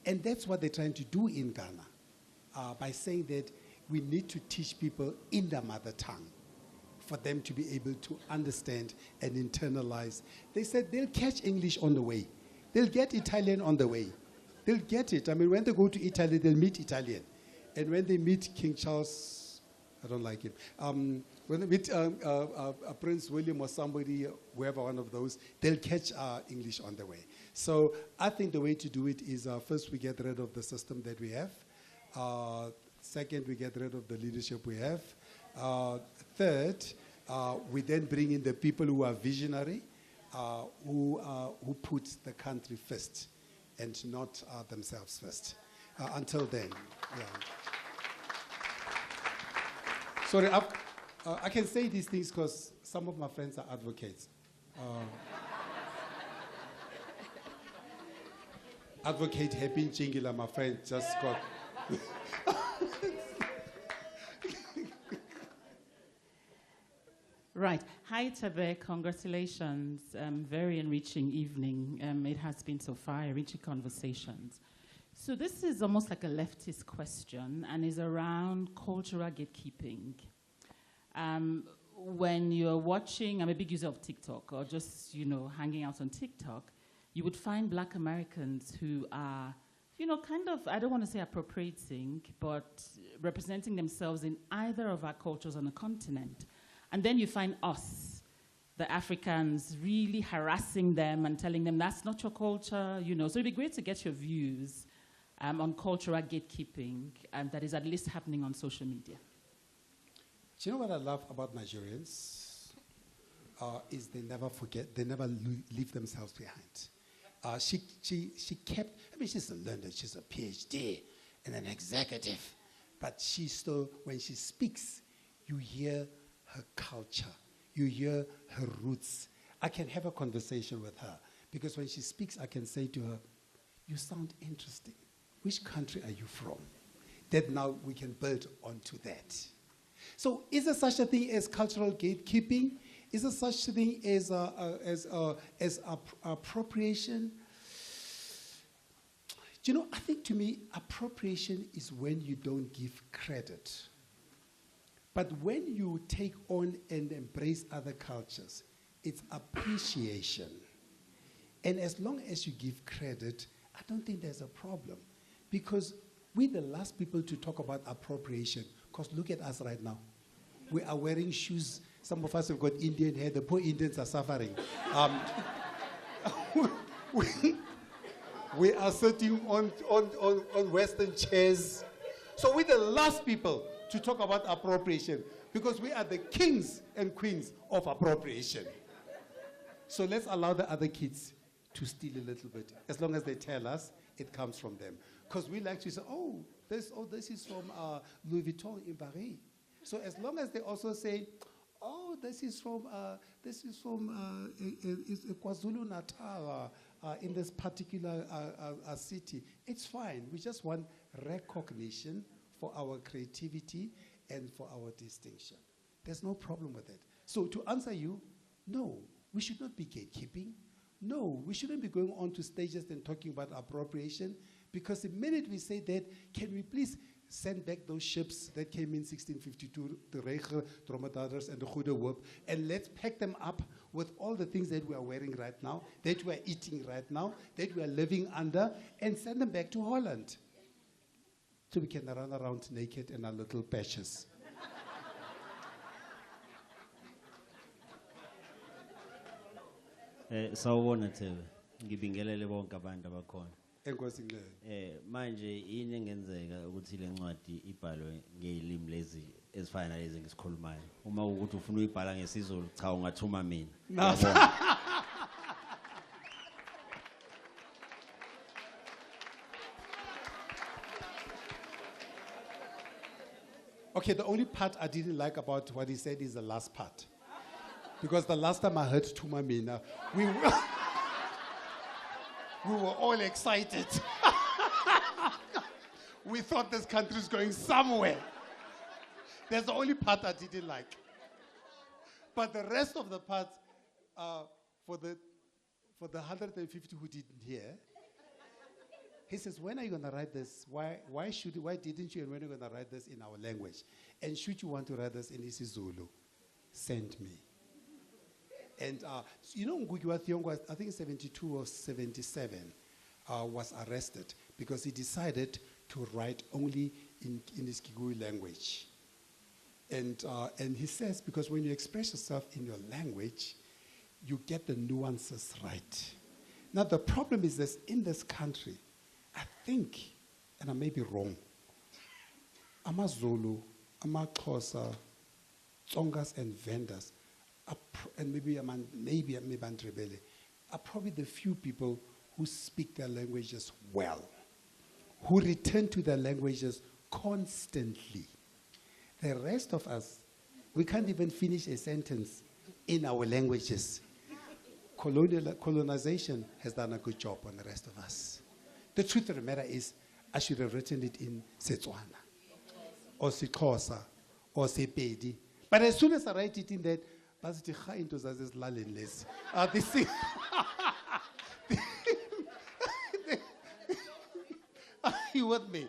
And that's what they're trying to do in Ghana by saying that we need to teach people in their mother tongue for them to be able to understand and internalize. They said they'll catch English on the way. They'll get Italian on the way. They'll get it. When they go to Italy, they'll meet Italian. And when they meet King Charles, I don't like him. When they meet Prince William or somebody, whoever one of those, they'll catch English on the way. So I think the way to do it is first we get rid of the system that we have. Second, we get rid of the leadership we have. Third, we then bring in the people who are visionary, who put the country first and not themselves first. Until then, yeah. Sorry, I can say these things because some of my friends are advocates. Advocate Happy Chingila, my friend, just got... Right. Hi, Tebe. Congratulations. Very enriching evening. It has been so far, enriching conversations. So this is almost like a leftist question and is around cultural gatekeeping. When you're watching, I'm a big user of TikTok or just, hanging out on TikTok, you would find Black Americans who are, kind of, I don't want to say appropriating, but representing themselves in either of our cultures on the continent. And then you find us, the Africans, really harassing them and telling them that's not your culture, So it'd be great to get your views on cultural gatekeeping that is at least happening on social media. Do you know what I love about Nigerians? Is they never forget, they never leave themselves behind. She kept, she's a learner, she's a PhD and an executive, but she still, when she speaks, you hear her culture, you hear her roots. I can have a conversation with her because when she speaks, I can say to her, you sound interesting. Which country are you from? That now we can build onto that. So is there such a thing as cultural gatekeeping? Is there such a thing as appropriation? Do you know, I think to me, appropriation is when you don't give credit. But when you take on and embrace other cultures, it's appreciation. And as long as you give credit, I don't think there's a problem. Because we're the last people to talk about appropriation. Because look at us right now. We are wearing shoes. Some of us have got Indian hair. The poor Indians are suffering. We are sitting on Western chairs. So we're the last people to talk about appropriation because we are the kings and queens of appropriation. So let's allow the other kids to steal a little bit. As long as they tell us, it comes from them. Because we like to say, this is from Louis Vuitton in Paris. So as long as they also say, this is from KwaZulu-Natal in this particular city, it's fine. We just want recognition for our creativity and for our distinction. There's no problem with it. So to answer you, no, we should not be gatekeeping. No, we shouldn't be going on to stages and talking about appropriation, because the minute we say that, can we please send back those ships that came in 1652, the Reiche, Dromedaris, and the Goede Hoop, and let's pack them up with all the things that we are wearing right now, that we are eating right now, that we are living under, and send them back to Holland. So we can run around naked in our little patches. Sawubona Thebe, ngibingelele bonke abantu abakhona. Enkosi ngile. Manje yini engenzeka ukuthi le ncwadi ibhalwe ngelimi lezi ezifana nalezi ngisikhulumayo. Uma ukuthi ufuna uyibhala ngesizulu cha ungathuma mina. Okay, the only part I didn't like about what he said is the last part. Because the last time I heard Tumamina, we were all excited. We thought this country is going somewhere. That's the only part I didn't like. But the rest of the parts, for the 150 who didn't hear, he says, when are you going to write this? Why didn't you, and when are you going to write this in our language? And should you want to write this in isiZulu, send me. And you know, Ngugi wa Thiong'o, I think 72 or 77, was arrested because he decided to write only in his Kikuyu language. And he says, because when you express yourself in your language, you get the nuances right. Now, the problem is this, in this country, I think, and I may be wrong, AmaZulu, AmaXhosa, Tsongas, and Vendas, and maybe Andrebele, are probably the few people who speak their languages well, who return to their languages constantly. The rest of us, we can't even finish a sentence in our languages. Colonization has done a good job on the rest of us. The truth of the matter is, I should have written it in Setswana, or Sixhosa, or Sepedi. But as soon as I write it in that, this thing. Are you with me?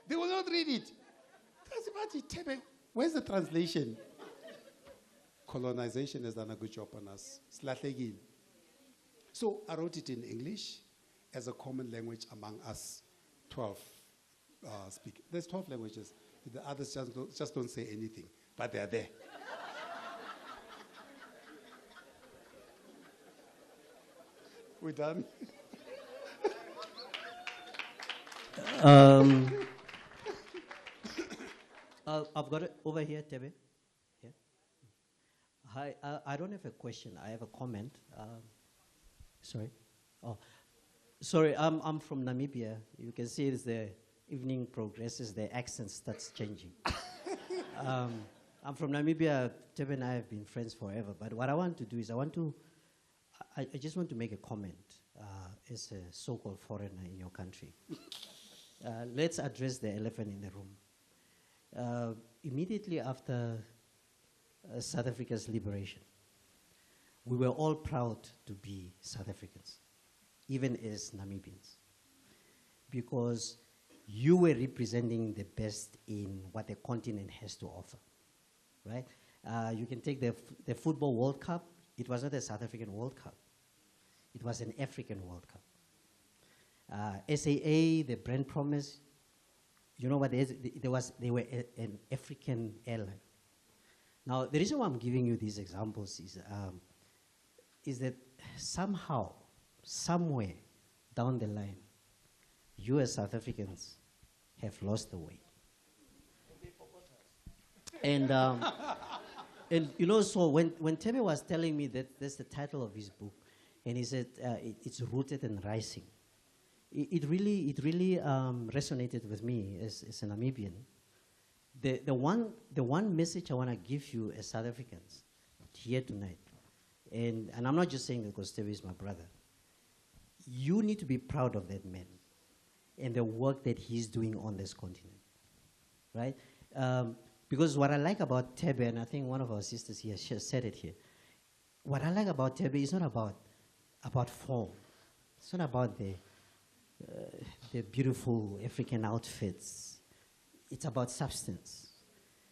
They will not read it. Where's the translation? Colonization has done a good job on us. So I wrote it in English as a common language among us 12 speakers. There's 12 languages. The others just don't say anything, but they're there. We're done. I've got it over here, Tebe. Yeah. Hi, I don't have a question. I have a comment. Sorry. Oh, sorry. I'm from Namibia. You can see as the evening progresses, the accent starts changing. I'm from Namibia. Tebe and I have been friends forever. But what I want to do is I just want to make a comment as a so-called foreigner in your country. Let's address the elephant in the room. immediately after South Africa's liberation, we were all proud to be South Africans, even as Namibians, because you were representing the best in what the continent has to offer, right? You can take the Football World Cup. It was not a South African World Cup. It was an African World Cup. SAA, the brand promise, you know what it is? They were an African airline. Now, the reason why I'm giving you these examples is that somehow, somewhere down the line, you as South Africans have lost the way. And you know, so when Tebe was telling me that that's the title of his book, and he said it's rooted and rising, it really resonated with me as a Namibian. The one message I want to give you as South Africans here tonight, and I'm not just saying that because Tebe is my brother. You need to be proud of that man and the work that he's doing on this continent, right? Because what I like about Tebe, and I think one of our sisters here said it here, what I like about Tebe is not about form. It's not about the beautiful African outfits. It's about substance.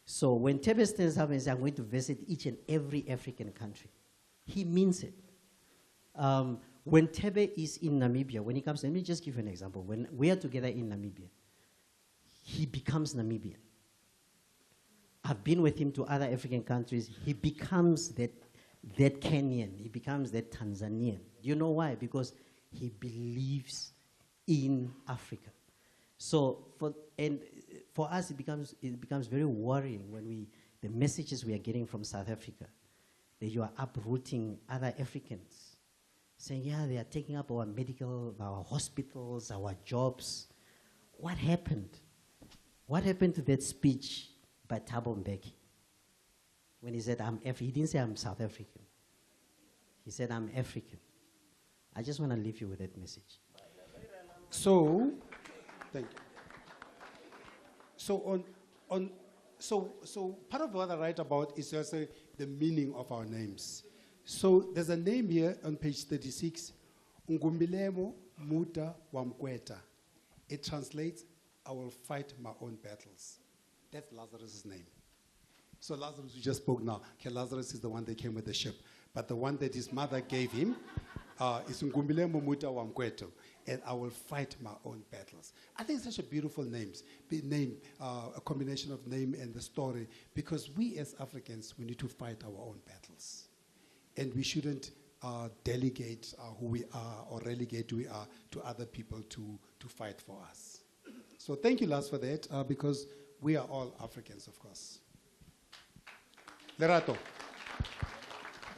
So when Tebe stands up and says, I'm going to visit each and every African country, he means it. When Tebe is in Namibia, when he comes, let me just give you an example. When we are together in Namibia, he becomes Namibian. I've been with him to other African countries. He becomes that Kenyan. He becomes that Tanzanian. Do you know why? Because he believes in Africa. So for us, it becomes very worrying when the messages we are getting from South Africa, that you are uprooting other Africans, saying, yeah, they are taking up our hospitals, our jobs. What happened? What happened to that speech by Thabo Mbeki when he said, he didn't say I'm South African. He said, I'm African. I just want to leave you with that message. So, thank you. So part of what I write about is also the meaning of our names. So there's a name here on page 36, Ngumbilemo Muta Wamkweta. It translates, I will fight my own battles. That's Lazarus' name. So Lazarus, we just spoke now. Okay, Lazarus is the one that came with the ship. But the one that his mother gave him is Ngumbilemo Muta Wamkweta. And I will fight my own battles. I think it's such a beautiful name, a combination of name and the story, because we as Africans, we need to fight our own battles. And we shouldn't delegate who we are or relegate who we are to other people to fight for us. So thank you, Lars, for that, because we are all Africans, of course. Lerato.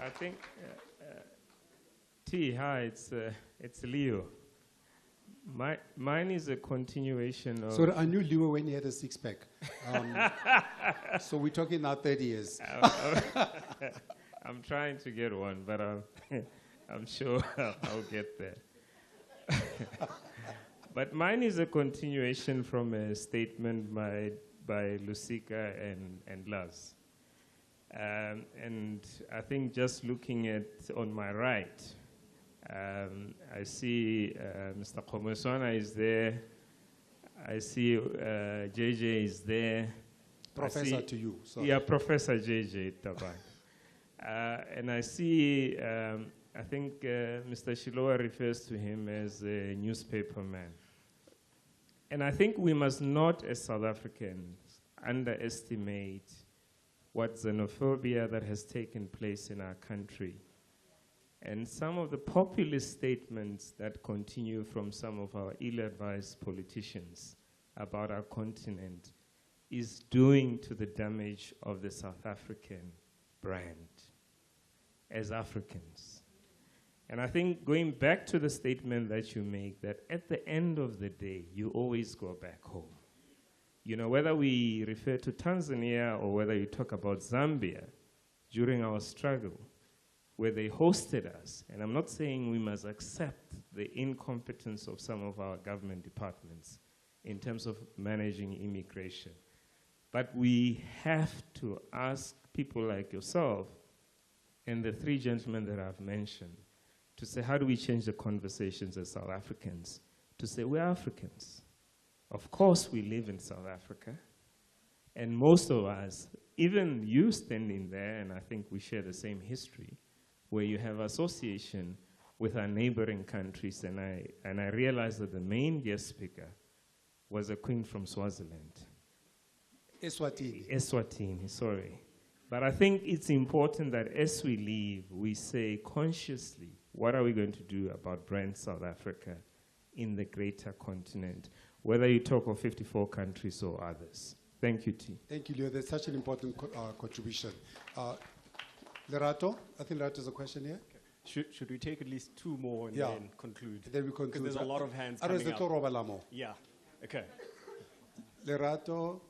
I think, T, hi, it's Leo. Mine is a continuation of... So I knew Leo when he had a six-pack. So we're talking now 30 years. I'm trying to get one, but I'm sure I'll get there. But mine is a continuation from a statement by Lusika and Laz. And I think just looking at on my right, I see Mr. Komoswana is there. I see JJ is there. Professor to you. Sorry. Yeah, Professor JJ Taban. And I see, I think Mr. Shilowa refers to him as a newspaper man. And I think we must not, as South Africans, underestimate what xenophobia that has taken place in our country. And some of the populist statements that continue from some of our ill-advised politicians about our continent is doing to the damage of the South African brand as Africans. And I think going back to the statement that you make, that at the end of the day, you always go back home. You know, whether we refer to Tanzania or whether you talk about Zambia, during our struggle, where they hosted us, and I'm not saying we must accept the incompetence of some of our government departments in terms of managing immigration, But we have to ask people like yourself and the three gentlemen that I've mentioned to say, how do we change the conversations as South Africans? To say, we're Africans. Of course we live in South Africa. And most of us, even you standing there, and I think we share the same history, where you have association with our neighboring countries, and I realized that the main guest speaker was a queen from Swaziland. Eswatini, sorry. But I think it's important that as we leave, we say consciously, what are we going to do about brand South Africa in the greater continent, whether you talk of 54 countries or others. Thank you, T. Thank you, Leo. That's such an important contribution. Lerato, I think Lerato has a question here. Okay. Should we take at least two more and then conclude? Then we conclude. Because there's a lot of hands coming up. Yeah, okay. Lerato,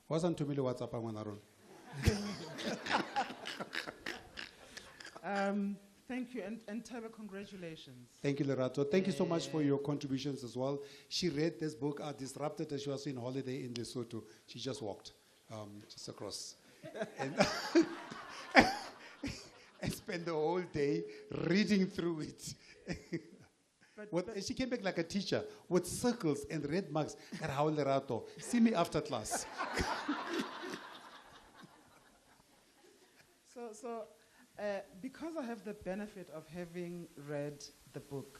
wasn't to me WhatsApp on Aaron. Thank you, and Taba, congratulations. Thank you, Lerato. Thank you so much for your contributions as well. She read this book, Disrupted, as she was in holiday in Lesotho. She just walked just across. and and spent the whole day reading through it. And she came back like a teacher with circles and red marks. Raul Lerato, see me after class. So because I have the benefit of having read the book,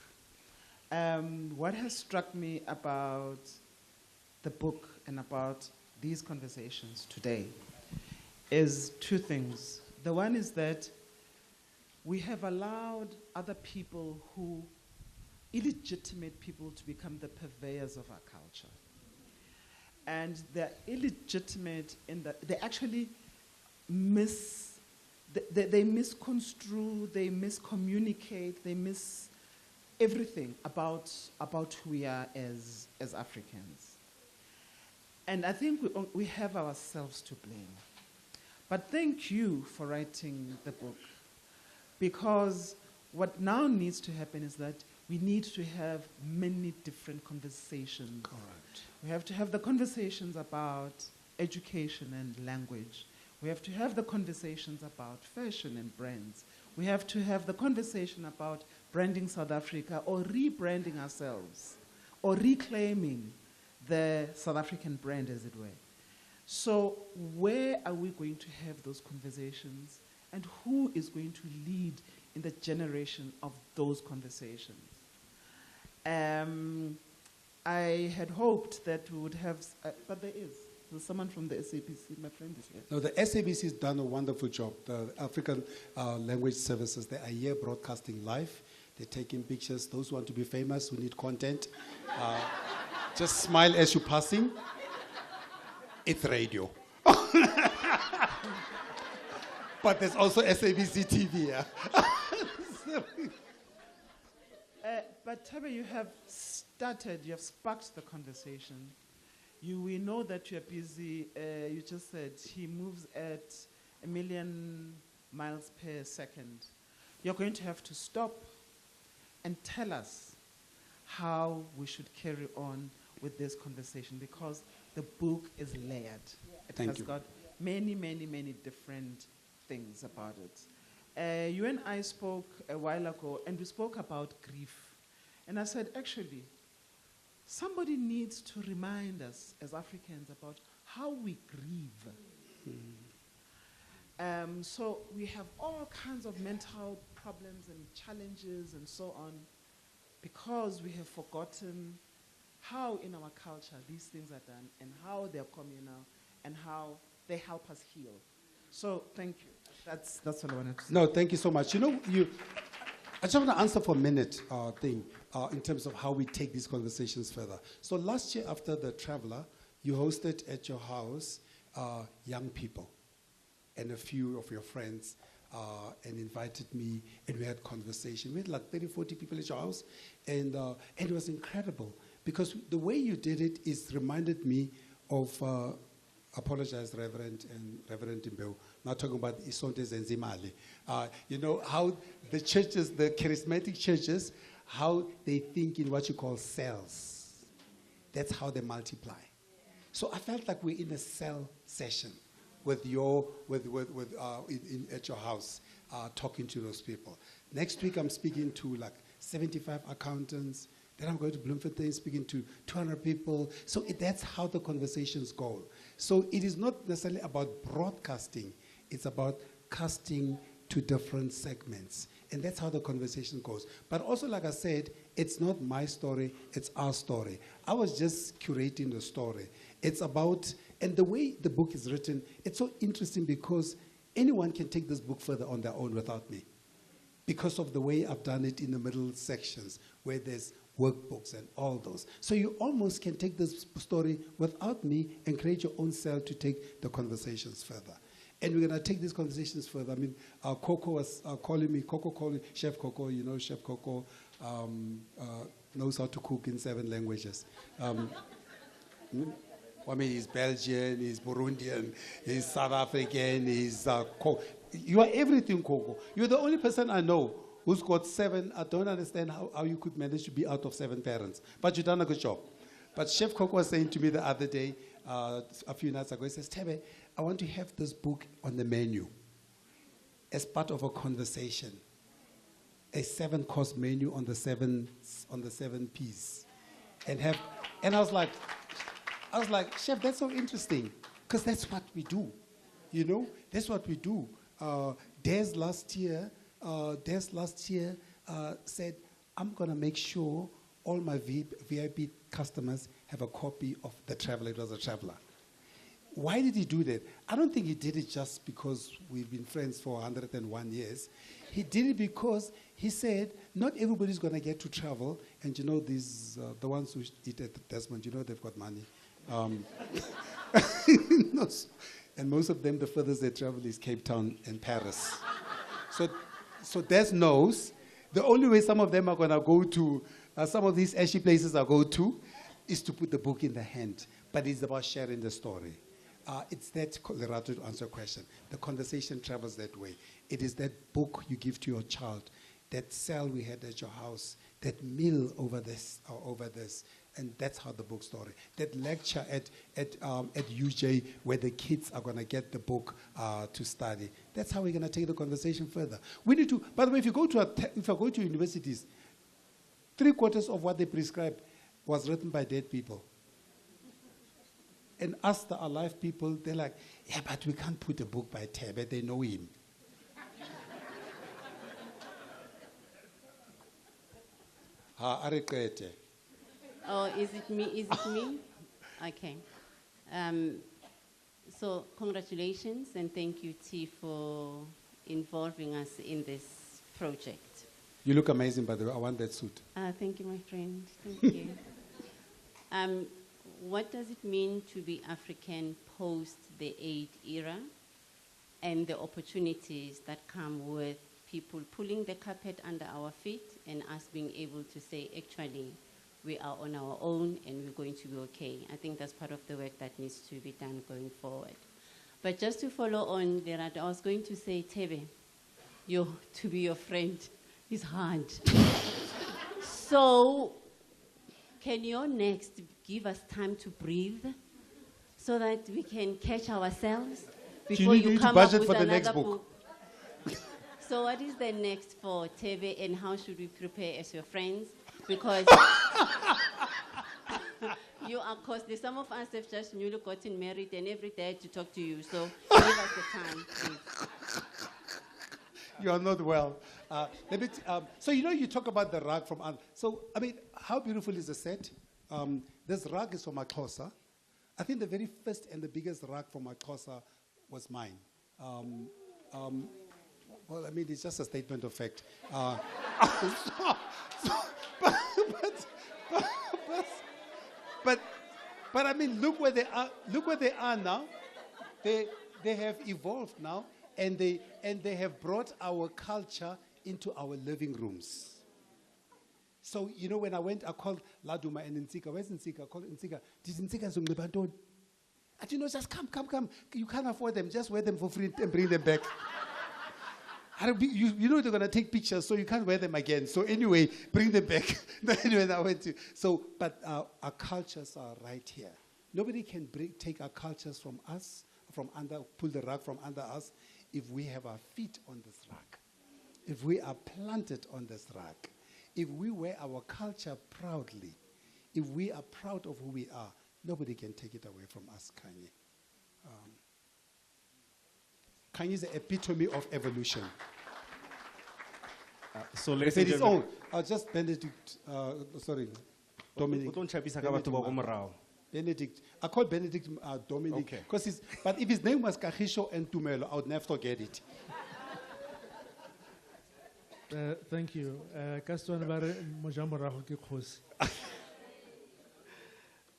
what has struck me about the book and about these conversations today is two things. The one is that we have allowed other people illegitimate people to become the purveyors of our culture. And they're illegitimate in that they actually they misconstrue, they miscommunicate, they miss everything about who we are as Africans. And I think we have ourselves to blame. But thank you for writing the book, because what now needs to happen is that we need to have many different conversations. Correct. We have to have the conversations about education and language. We have to have the conversations about fashion and brands. We have to have the conversation about branding South Africa or rebranding ourselves or reclaiming the South African brand, as it were. So where are we going to have those conversations, and who is going to lead in the generation of those conversations? I had hoped that we would have, but there is. There's someone from the SABC, my friend is here. No, the SABC has done a wonderful job. The African Language Services, they are here broadcasting live. They're taking pictures. Those who want to be famous, who need content, just smile as you're passing. It's radio. But there's also SABC TV. Yeah? But Taba, you have sparked the conversation. We know that you're busy. You just said he moves at 1 million miles per second. You're going to have to stop and tell us how we should carry on with this conversation, because the book is layered. It has got many, many, many different things about it. You and I spoke a while ago, and we spoke about grief. And I said, actually, somebody needs to remind us as Africans about how we grieve. So we have all kinds of mental problems and challenges and so on, because we have forgotten how in our culture these things are done and how they're communal and how they help us heal. So thank you. That's what I wanted to say. No, thank you so much. I just want to answer for a minute in terms of how we take these conversations further. So last year after the Traveler, you hosted at your house young people and a few of your friends and invited me, and we had conversation. We had like 30, 40 people at your house, and it was incredible, because the way you did it reminded me of, apologize, Reverend Imbeu, not talking about Isonte Zenzimali. How the churches, the charismatic churches, how they think in what you call cells. That's how they multiply. So I felt like we're in a cell session at your house, talking to those people. Next week, I'm speaking to like 75 accountants. Then I'm going to Bloemfontein speaking to 200 people. So that's how the conversations go. So it is not necessarily about broadcasting. It's about casting to different segments. And that's how the conversation goes. But also, like I said, it's not my story, it's our story. I was just curating the story. It's about, and the way the book is written, it's so interesting because anyone can take this book further on their own without me. Because of the way I've done it in the middle sections, where there's workbooks and all those. So you almost can take this story without me and create your own cell to take the conversations further. And we're going to take these conversations further. I mean, Coco was calling me, Chef Coco, you know, Chef Coco knows how to cook in 7 languages. I mean, he's Belgian, he's Burundian, he's South African, he's... you are everything, Coco. You're the only person I know who's got 7. I don't understand how you could manage to be out of 7 parents. But you've done a good job. But Chef Coco was saying to me the other day, a few nights ago, he says, Tebe, I want to have this book on the menu as part of a conversation. A 7-course menu on the 7 P's. And I was like, Chef, that's so interesting. Because that's what we do. You know? That's what we do. Des last year said, I'm going to make sure all my VIP customers have a copy of The Traveler. It was a Traveler. Why did he do that? I don't think he did it just because we've been friends for 101 years. He did it because he said, not everybody's going to get to travel. And you know, these, the ones who eat at Desmond, you know they've got money. And most of them, the furthest they travel is Cape Town and Paris. So Des knows the only way some of them are going to go to, some of these ashy places I go to, is to put the book in the hand. But it's about sharing the story. It's that, Lerato, to answer your question. The conversation travels that way. It is that book you give to your child, that cell we had at your house, that meal over this, and that's how the book story. That lecture at UJ where the kids are going to get the book to study. That's how we're going to take the conversation further. We need to. By the way, if you go to universities, 3/4 of what they prescribe was written by dead people. And us, the alive people, they're like, yeah, but we can't put a book by Tebe. They know him. Oh, is it me? Is it me? Okay. So congratulations and thank you, T, for involving us in this project. You look amazing, by the way. I want that suit. Thank you, my friend. Thank you. What does it mean to be African post the aid era and the opportunities that come with people pulling the carpet under our feet and us being able to say, actually, we are on our own and we're going to be okay? I think that's part of the work that needs to be done going forward. But just to follow on, Lerato, I was going to say, Tebe, to be your friend is hard. So, can your next give us time to breathe so that we can catch ourselves before you come up with another next book? So what is the next for Tebe and how should we prepare as your friends? Because you are costly. Some of us have just newly gotten married and every day to talk to you. So give us the time, please. You are not well. So you know you talk about the rug from... So, I mean, how beautiful is the set? This rug is from Maxhosa. I think the very first and the biggest rug from Maxhosa was mine. Well, I mean, it's just a statement of fact. But I mean, look where they are. Look where they are now. They have evolved now, and they have brought our culture into our living rooms. So you know, when I went, I called Laduma and Nsika. Where's Nsika? I called Nsika. Did Nsika Zunglebanton? And you know, just come. You can't afford them. Just wear them for free and bring them back. You know they're going to take pictures, so you can't wear them again. So anyway, bring them back. Anyway, I went to. So, but our cultures are right here. Nobody can take our cultures from us, pull the rug from under us, if we have our feet on this rug, if we are planted on this rug, if we wear our culture proudly, if we are proud of who we are, nobody can take it away from us, Kanye. Kanye is the epitome of evolution. So They ladies said and it's gentlemen, all. Just Benedict, sorry, Dominic. Benedict. I call Benedict Dominic. Okay. But if his name was Kagisho and Tumelo, I would never forget it. Thank you.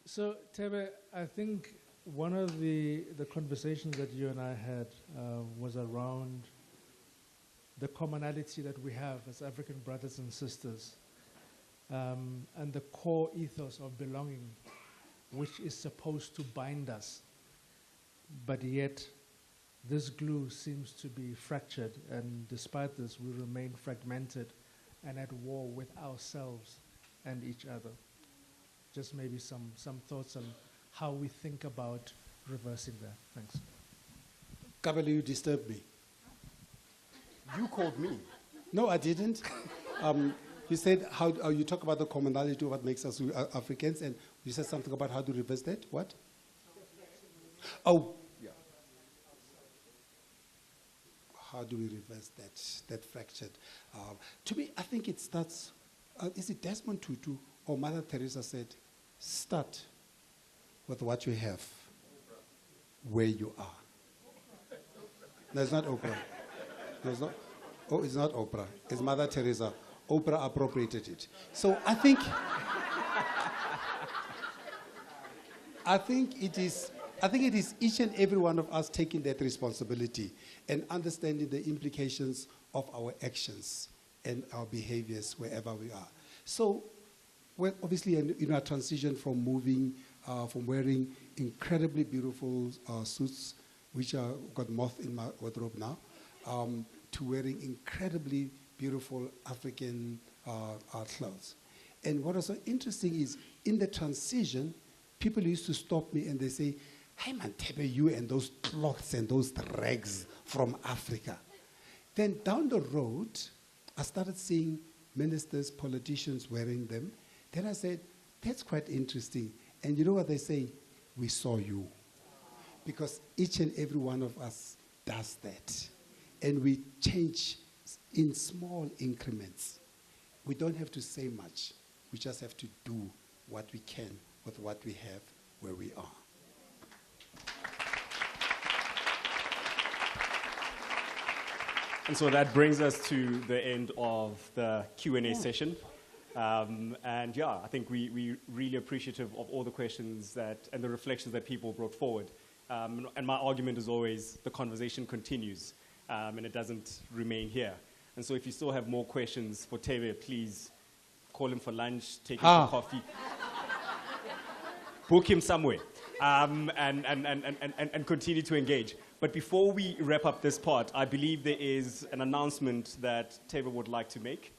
So, Tebe, I think one of the conversations that you and I had was around the commonality that we have as African brothers and sisters, and the core ethos of belonging, which is supposed to bind us. But yet, this glue seems to be fractured, and despite this, we remain fragmented and at war with ourselves and each other. Just maybe some thoughts on how we think about reversing that. Thanks. Kabele, you disturbed me. You called me. No, I didn't. You said how you talk about the commonality of what makes us Africans, and you said something about how to reverse that. What? Oh, yeah. How do we reverse that fractured? To me, I think it starts. Is it Desmond Tutu or Mother Teresa said, "Start with what you have, where you are." No, it's not Oprah. No, it's not. Oh, it's not Oprah. It's Mother Teresa. Oprah appropriated it. So I think it is each and every one of us taking that responsibility and understanding the implications of our actions and our behaviors wherever we are. So, well, obviously, in our transition from from wearing incredibly beautiful suits, which got moth in my wardrobe now, to wearing incredibly beautiful African clothes. And what was so interesting is, in the transition, people used to stop me and they say, "Hey man, Tebe, you and those cloths and those rags from Africa." Then down the road, I started seeing ministers, politicians wearing them. Then I said, that's quite interesting. And you know what they say? We saw you. Because each and every one of us does that. And we change in small increments. We don't have to say much. We just have to do what we can with what we have where we are. And so that brings us to the end of the Q&A session. And yeah, I think we're really appreciative of all the questions and the reflections that people brought forward. And my argument is always the conversation continues, and it doesn't remain here. And so if you still have more questions for Tebe, please call him for lunch, take him for coffee, book him somewhere, and continue to engage. But before we wrap up this part, I believe there is an announcement that Tebe would like to make.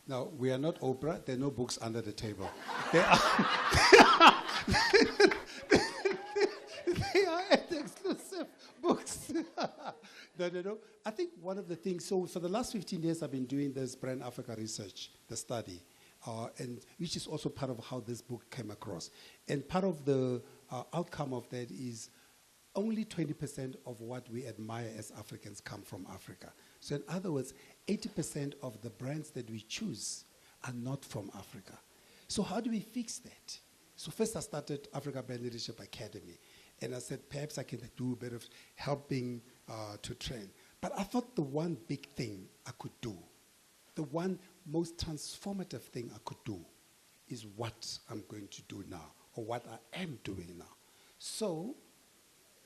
Now, we are not Oprah. There are no books under the table. They are exclusive books. No. I think one of the things, so for the last 15 years, I've been doing this Brand Africa research, the study, and which is also part of how this book came across. And part of the outcome of that is only 20% of what we admire as Africans come from Africa. So in other words, 80% of the brands that we choose are not from Africa. So how do we fix that? So first I started Africa Brand Leadership Academy. And I said, perhaps I can do a bit of helping to train. But I thought the one big thing I could do, the one most transformative thing I could do, is what I'm going to do now, or what I am doing now. So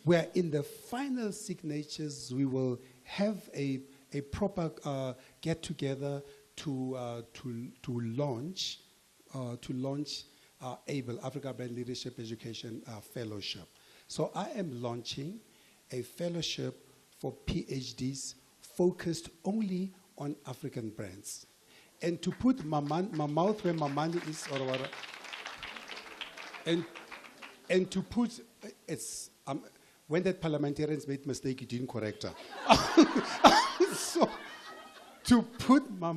we're in the final signatures. We will have a proper get-together to launch ABLE, Africa Brand Leadership Education Fellowship. So I am launching a fellowship for PhDs focused only on African brands. And to put my mouth where my money is, and And to put, when that parliamentarians made mistake, he didn't correct her. So, to put my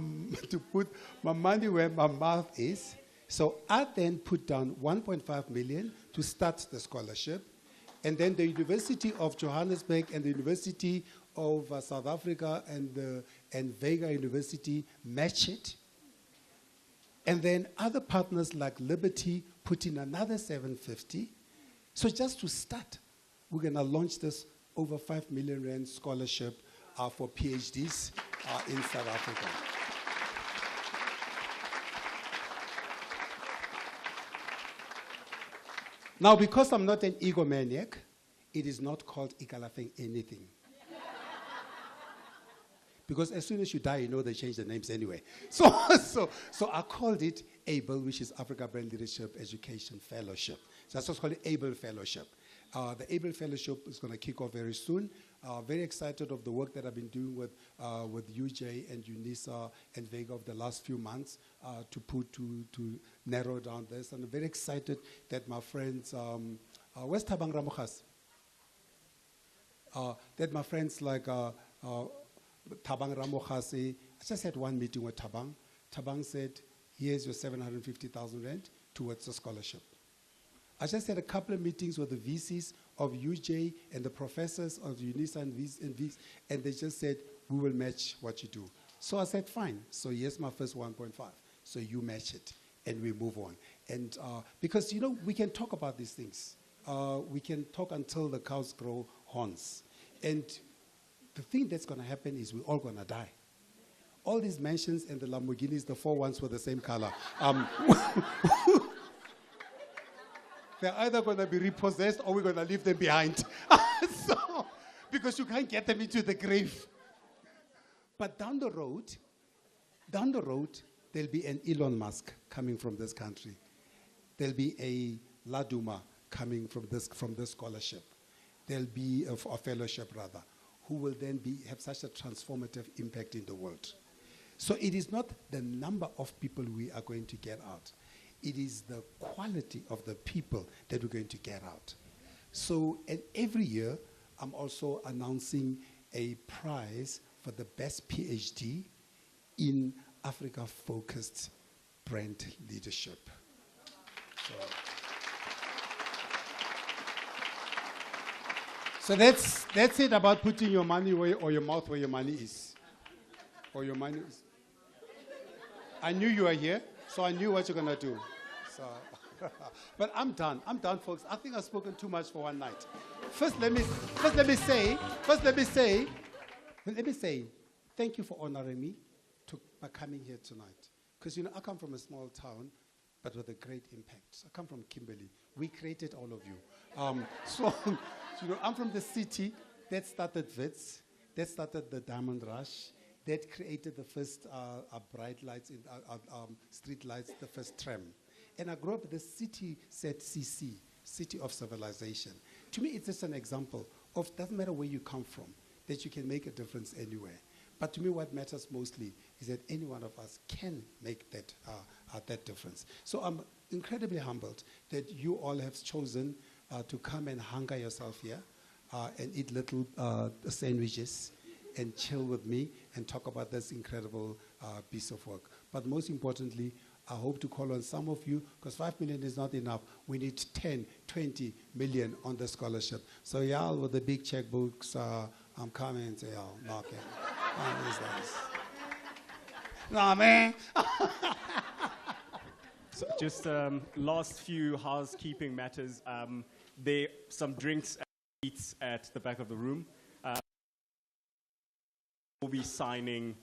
money where my mouth is, so I then put down 1.5 million to start the scholarship, and then the University of Johannesburg and the University of South Africa and Vega University match it, and then other partners like Liberty put in another 750. So just to start, we're going to launch this over 5 million rand scholarship for PhDs in South Africa. Now, because I'm not an egomaniac, it is not called Ikalafeng anything. Because as soon as you die, you know they change the names anyway. So I called it ABLE, which is Africa Brand Leadership Education Fellowship. So that's what's called the ABLE Fellowship. The ABLE Fellowship is going to kick off very soon. Very excited of the work that I've been doing with UJ and UNISA and Vega over the last few months to narrow down this. And I'm very excited that my friends, where's Thabang Ramokhas? That my friends like Thabang Ramokhase, I just had one meeting with Thabang. Thabang said, here's your 750,000 rand towards the scholarship. I just had a couple of meetings with the VCs of UJ and the professors of UNISA and VCs, and they just said, we will match what you do. So I said, fine. So here's my first 1.5. So you match it, and we move on. And because, you know, we can talk about these things. We can talk until the cows grow horns. And the thing that's going to happen is we're all going to die. All these mansions and the Lamborghinis, the 4 ones were the same color. They're either going to be repossessed or we're going to leave them behind. So, because you can't get them into the grave. But down the road, there'll be an Elon Musk coming from this country. There'll be a Laduma coming from this scholarship. There'll be a fellowship, rather, who will then have such a transformative impact in the world. So it is not the number of people we are going to get out. It is the quality of the people that we're going to get out. So, and every year, I'm also announcing a prize for the best PhD in Africa-focused brand leadership. So that's it about putting your money or your mouth where your money is. Or your money is. I knew you were here, so I knew what you're going to do. So, but I'm done, folks. I think I've spoken too much for one night. First, let me say, thank you for honoring me by coming here tonight. Because, you know, I come from a small town, but with a great impact. So I come from Kimberley. We created all of you. So, you know, I'm from the city that started WITS, that started the Diamond Rush, that created the first bright lights, street lights, the first tram. And I grew up, the city said CC, City of Civilization. To me, it's just an example of, doesn't matter where you come from, that you can make a difference anywhere. But to me, what matters mostly is that any one of us can make that difference. So I'm incredibly humbled that you all have chosen to come and hunger yourself here and eat little sandwiches and chill with me and talk about this incredible piece of work. But most importantly, I hope to call on some of you, because 5 million is not enough. We need 10, 20 million on the scholarship. So y'all with the big checkbooks, I'm coming and say, y'all, knocking. Nah, man. So just last few housekeeping matters. There are some drinks and eats at the back of the room. We'll be signing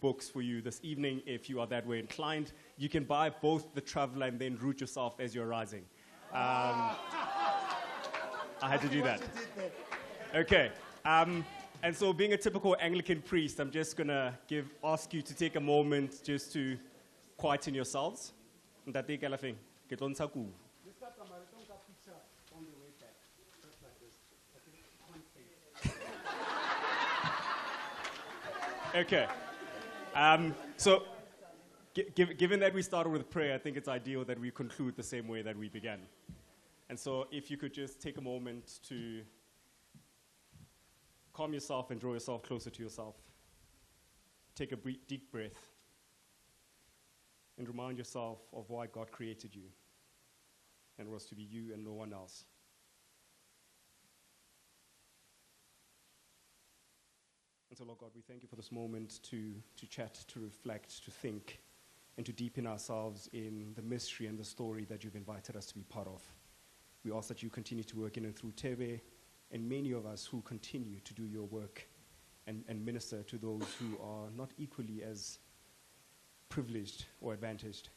books for you this evening if you are that way inclined. You can buy both the Traveler and then root yourself as you're rising. I had to do that. Okay. And so being a typical Anglican priest, I'm just going to ask you to take a moment just to quieten yourselves. Ntate Kalafeng, ke tlo ntsha kubu. Okay. So, given that we started with prayer, I think it's ideal that we conclude the same way that we began. And so if you could just take a moment to calm yourself and draw yourself closer to yourself. Take a deep breath and remind yourself of why God created you, and it was to be you and no one else. And so, Lord God, we thank you for this moment to chat, to reflect, to think, and to deepen ourselves in the mystery and the story that you've invited us to be part of. We ask that you continue to work in and through Tebe and many of us who continue to do your work and minister to those who are not equally as privileged or advantaged.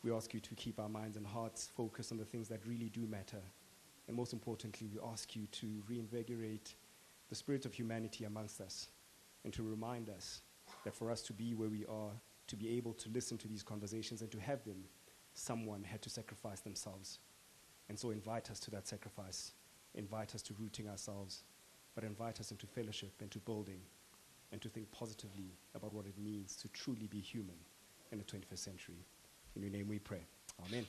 We ask you to keep our minds and hearts focused on the things that really do matter. And most importantly, we ask you to reinvigorate the spirit of humanity amongst us and to remind us that for us to be where we are, to be able to listen to these conversations and to have them, someone had to sacrifice themselves. And so invite us to that sacrifice. Invite us to rooting ourselves, but invite us into fellowship and to building and to think positively about what it means to truly be human in the 21st century. In your name we pray. Amen.